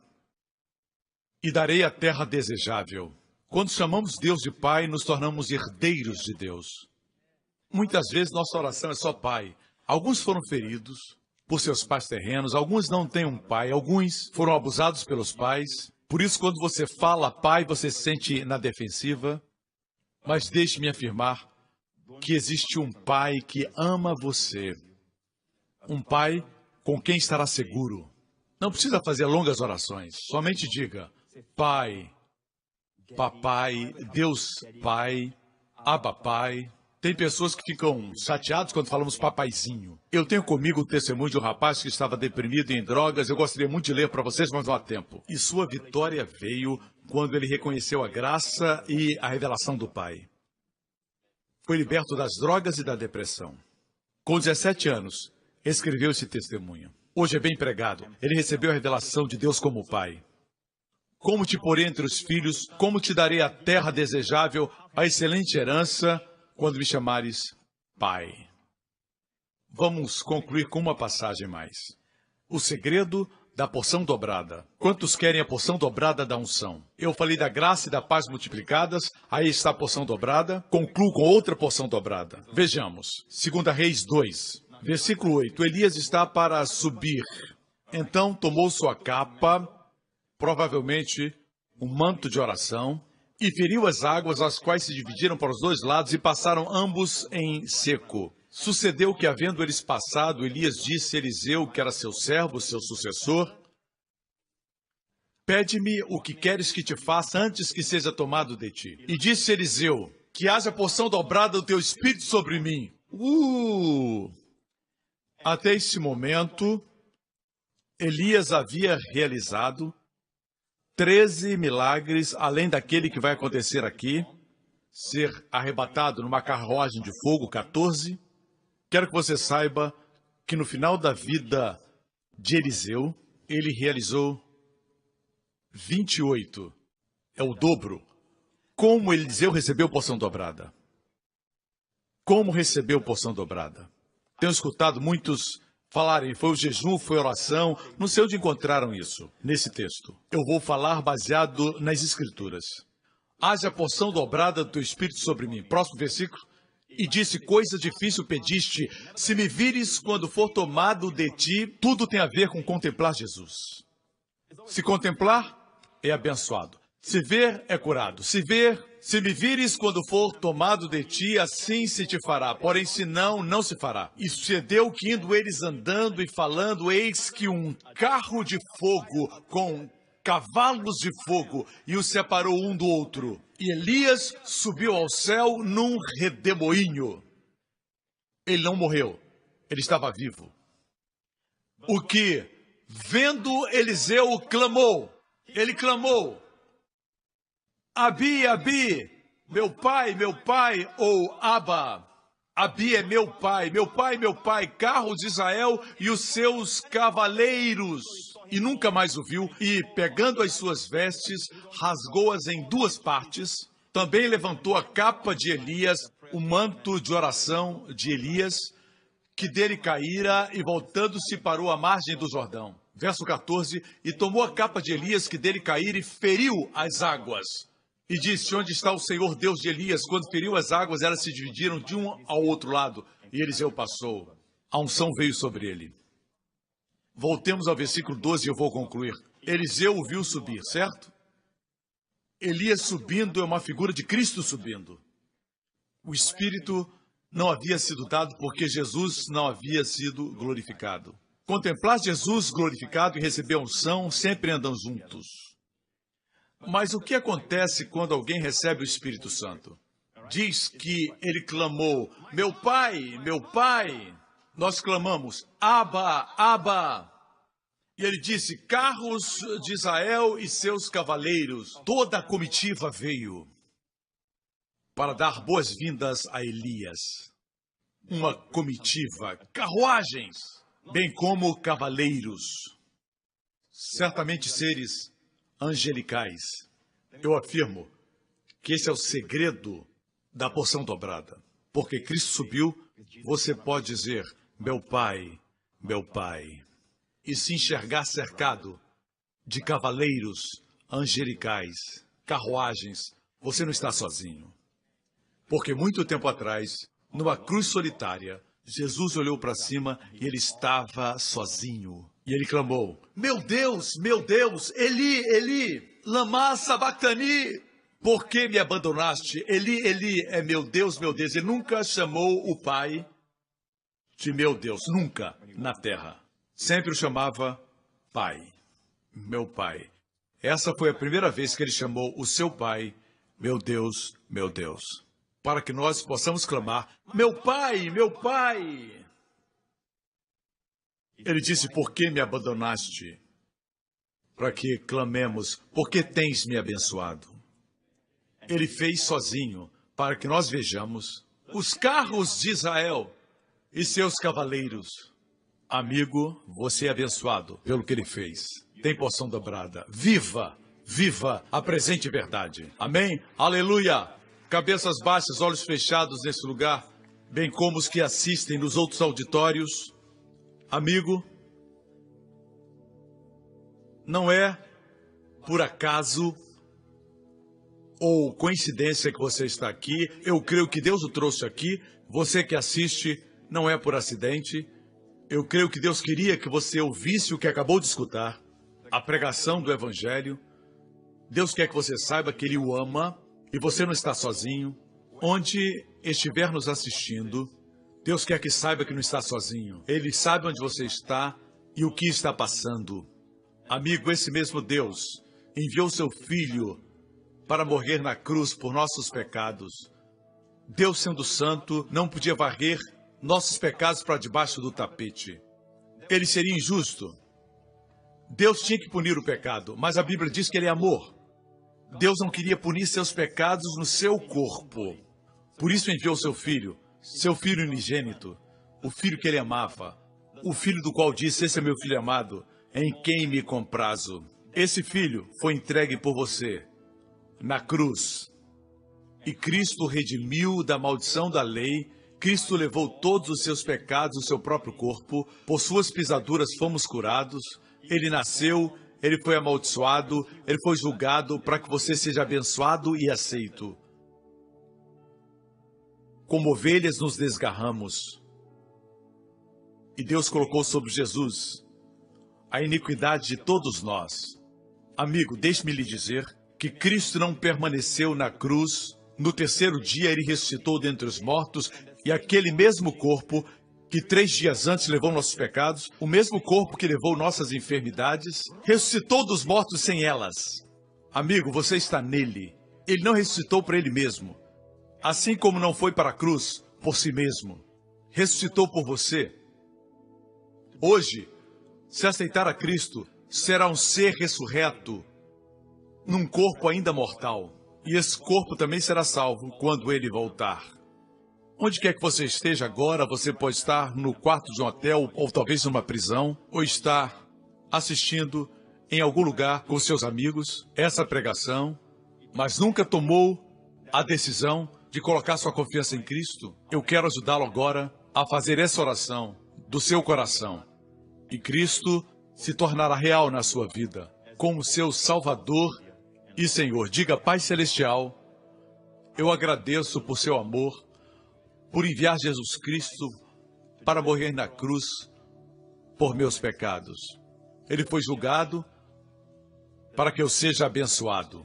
e darei a terra desejável. Quando chamamos Deus de pai, nos tornamos herdeiros de Deus. Muitas vezes nossa oração é só pai. Alguns foram feridos por seus pais terrenos, alguns não têm um pai, alguns foram abusados pelos pais. Por isso, quando você fala pai, você se sente na defensiva. Mas deixe-me afirmar que existe um pai que ama você. Um pai com quem estará seguro. Não precisa fazer longas orações. Somente diga, pai, papai, Deus pai, Abba pai. Tem pessoas que ficam chateadas quando falamos papaizinho. Eu tenho comigo o testemunho de um rapaz que estava deprimido em drogas. Eu gostaria muito de ler para vocês, mas não há tempo. E sua vitória veio quando ele reconheceu a graça e a revelação do Pai. Foi liberto das drogas e da depressão. Com 17 anos, escreveu esse testemunho. Hoje é bem pregado. Ele recebeu a revelação de Deus como Pai. Como te porei entre os filhos, como te darei a terra desejável, a excelente herança, quando me chamares pai. Vamos concluir com uma passagem mais. O segredo da porção dobrada. Quantos querem a porção dobrada da unção? Eu falei da graça e da paz multiplicadas, aí está a porção dobrada. Concluo com outra porção dobrada. Vejamos, 2 Reis 2, versículo 8. Elias está para subir. Então tomou sua capa, provavelmente um manto de oração, e feriu as águas, as quais se dividiram para os 2 lados e passaram ambos em seco. Sucedeu que, havendo eles passado, Elias disse a Eliseu, que era seu servo, seu sucessor, pede-me o que queres que te faça antes que seja tomado de ti. E disse Eliseu, que haja porção dobrada do teu espírito sobre mim. Até esse momento, Elias havia realizado 13 milagres, além daquele que vai acontecer aqui, ser arrebatado numa carruagem de fogo, 14. Quero que você saiba que no final da vida de Eliseu, ele realizou 28. É o dobro. Como Eliseu recebeu porção dobrada? Como recebeu porção dobrada? Tenho escutado muitos falarem, foi o jejum, foi a oração. Não sei onde encontraram isso, nesse texto. Eu vou falar baseado nas Escrituras. Haja porção dobrada do teu Espírito sobre mim. Próximo versículo. E disse, coisa difícil pediste, se me vires quando for tomado de ti, tudo tem a ver com contemplar Jesus. Se contemplar, é abençoado. Se ver, é curado. Se ver, se me vires quando for tomado de ti, assim se te fará. Porém, se não, não se fará. E sucedeu que indo eles andando e falando, eis que um carro de fogo com cavalos de fogo e os separou um do outro. E Elias subiu ao céu num redemoinho. Ele não morreu, ele estava vivo. O que, vendo Eliseu, clamou. Ele clamou, Abi, Abi, meu pai, ou Abba. Abi é meu pai, carros de Israel e os seus cavaleiros. E nunca mais o viu, e pegando as suas vestes, rasgou-as em duas partes. Também levantou a capa de Elias, o manto de oração de Elias, que dele caíra, e voltando-se parou à margem do Jordão. Verso 14, e tomou a capa de Elias, que dele caíra, e feriu as águas. E disse, onde está o Senhor Deus de Elias? Quando feriu as águas, elas se dividiram de um ao outro lado, e Eliseu passou. A unção veio sobre ele. Voltemos ao versículo 12 e eu vou concluir. Eliseu o viu subir, certo? Elias subindo é uma figura de Cristo subindo. O Espírito não havia sido dado porque Jesus não havia sido glorificado. Contemplar Jesus glorificado e receber a unção sempre andam juntos. Mas o que acontece quando alguém recebe o Espírito Santo? Diz que ele clamou, meu pai, meu pai. Nós clamamos, Abba, Abba. E ele disse, carros de Israel e seus cavaleiros. Toda a comitiva veio para dar boas-vindas a Elias. Uma comitiva, carruagens, bem como cavaleiros. Certamente seres angelicais. Eu afirmo que esse é o segredo da porção dobrada. Porque Cristo subiu, você pode dizer, meu pai, e se enxergar cercado de cavaleiros angelicais, carruagens, você não está sozinho. Porque muito tempo atrás, numa cruz solitária, Jesus olhou para cima e ele estava sozinho. E ele clamou, meu Deus, Eli, Eli, lama sabachthani. Por que me abandonaste? Eli, Eli, é meu Deus, meu Deus. Ele nunca chamou o Pai de meu Deus, nunca na terra. Sempre o chamava Pai, meu Pai. Essa foi a primeira vez que ele chamou o seu Pai, meu Deus, para que nós possamos clamar, meu Pai, meu Pai. Ele disse, por que me abandonaste? Para que clamemos, por que tens me abençoado? Ele fez sozinho, para que nós vejamos os carros de Israel e seus cavaleiros. Amigo, você é abençoado pelo que ele fez. Tem porção dobrada. Viva, viva a presente verdade. Amém? Aleluia! Cabeças baixas, olhos fechados nesse lugar, bem como os que assistem nos outros auditórios. Amigo, não é por acaso ou coincidência que você está aqui. Eu creio que Deus o trouxe aqui. Você que assiste, não é por acidente. Eu creio que Deus queria que você ouvisse o que acabou de escutar, a pregação do Evangelho. Deus quer que você saiba que Ele o ama e você não está sozinho. Onde estiver nos assistindo, Deus quer que saiba que não está sozinho. Ele sabe onde você está e o que está passando. Amigo, esse mesmo Deus enviou seu Filho para morrer na cruz por nossos pecados. Deus, sendo santo, não podia varrer nossos pecados para debaixo do tapete. Ele seria injusto. Deus tinha que punir o pecado, mas a Bíblia diz que ele é amor. Deus não queria punir seus pecados no seu corpo. Por isso enviou seu filho unigênito, o filho que ele amava, o filho do qual disse: esse é meu filho amado, em quem me comprazo. Esse filho foi entregue por você na cruz. E Cristo o redimiu da maldição da lei. Cristo levou todos os seus pecados no seu próprio corpo. Por suas pisaduras fomos curados. Ele nasceu, ele foi amaldiçoado, ele foi julgado para que você seja abençoado e aceito. Como ovelhas nos desgarramos. E Deus colocou sobre Jesus a iniquidade de todos nós. Amigo, deixe-me lhe dizer que Cristo não permaneceu na cruz. No terceiro dia ele ressuscitou dentre os mortos, e aquele mesmo corpo que 3 dias antes levou nossos pecados, o mesmo corpo que levou nossas enfermidades, ressuscitou dos mortos sem elas. Amigo, você está nele. Ele não ressuscitou para ele mesmo. Assim como não foi para a cruz por si mesmo. Ressuscitou por você. Hoje, se aceitar a Cristo, será um ser ressurreto num corpo ainda mortal. E esse corpo também será salvo quando ele voltar. Onde quer que você esteja agora, você pode estar no quarto de um hotel, ou talvez numa prisão, ou estar assistindo em algum lugar com seus amigos essa pregação, mas nunca tomou a decisão de colocar sua confiança em Cristo. Eu quero ajudá-lo agora a fazer essa oração do seu coração. E Cristo se tornará real na sua vida, como seu Salvador e Senhor. Diga: Pai Celestial, eu agradeço por seu amor, por enviar Jesus Cristo para morrer na cruz por meus pecados. Ele foi julgado para que eu seja abençoado.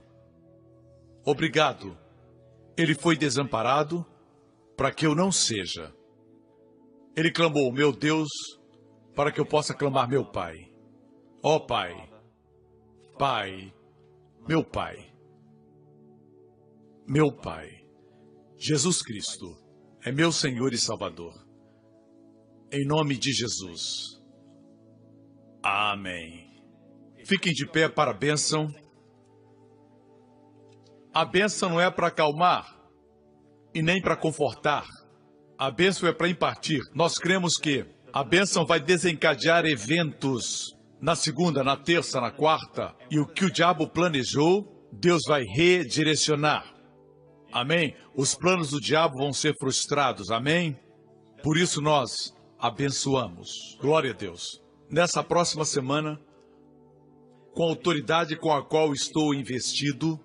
Obrigado. Ele foi desamparado para que eu não seja. Ele clamou: meu Deus, para que eu possa clamar meu Pai. Ó Pai, Pai, meu Pai, meu Pai, Jesus Cristo é meu Senhor e Salvador. Em nome de Jesus. Amém. Fiquem de pé para a bênção. A bênção não é para acalmar e nem para confortar. A bênção é para impartir. Nós cremos que a bênção vai desencadear eventos na segunda, na terça, na quarta. E o que o diabo planejou, Deus vai redirecionar. Amém? Os planos do diabo vão ser frustrados. Amém? Por isso nós abençoamos. Glória a Deus. Nessa próxima semana, com a autoridade com a qual estou investido,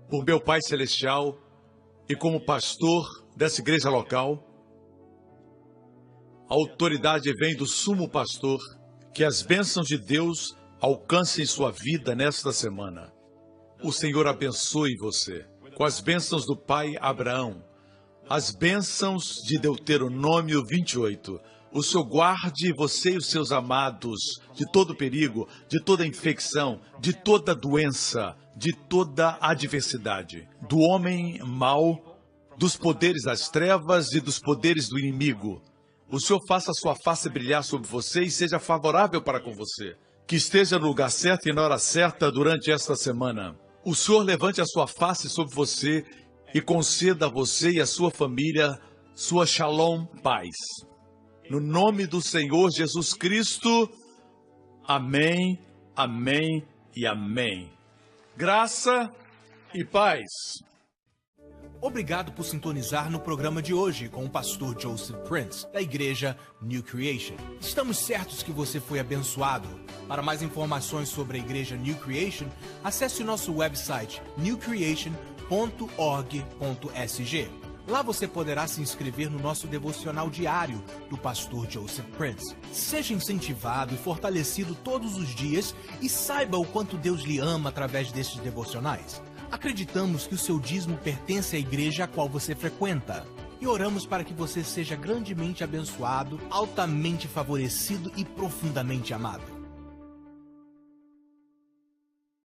por meu Pai Celestial e como pastor dessa igreja local, a autoridade vem do sumo pastor. Que as bênçãos de Deus alcancem sua vida nesta semana. O Senhor abençoe você com as bênçãos do pai Abraão, as bênçãos de Deuteronômio 28. O Senhor guarde você e os seus amados de todo perigo, de toda infecção, de toda doença, de toda adversidade, do homem mau, dos poderes das trevas e dos poderes do inimigo. O Senhor faça a sua face brilhar sobre você e seja favorável para com você. Que esteja no lugar certo e na hora certa durante esta semana. O Senhor levante a sua face sobre você e conceda a você e a sua família sua shalom, paz. No nome do Senhor Jesus Cristo, amém, amém e amém. Graça e paz. Obrigado por sintonizar no programa de hoje com o pastor Joseph Prince, da igreja New Creation. Estamos certos que você foi abençoado. Para mais informações sobre a igreja New Creation, acesse o nosso website newcreation.org.sg. Lá você poderá se inscrever no nosso devocional diário do pastor Joseph Prince. Seja incentivado e fortalecido todos os dias e saiba o quanto Deus lhe ama através destes devocionais. Acreditamos que o seu dízimo pertence à igreja a qual você frequenta. E oramos para que você seja grandemente abençoado, altamente favorecido e profundamente amado.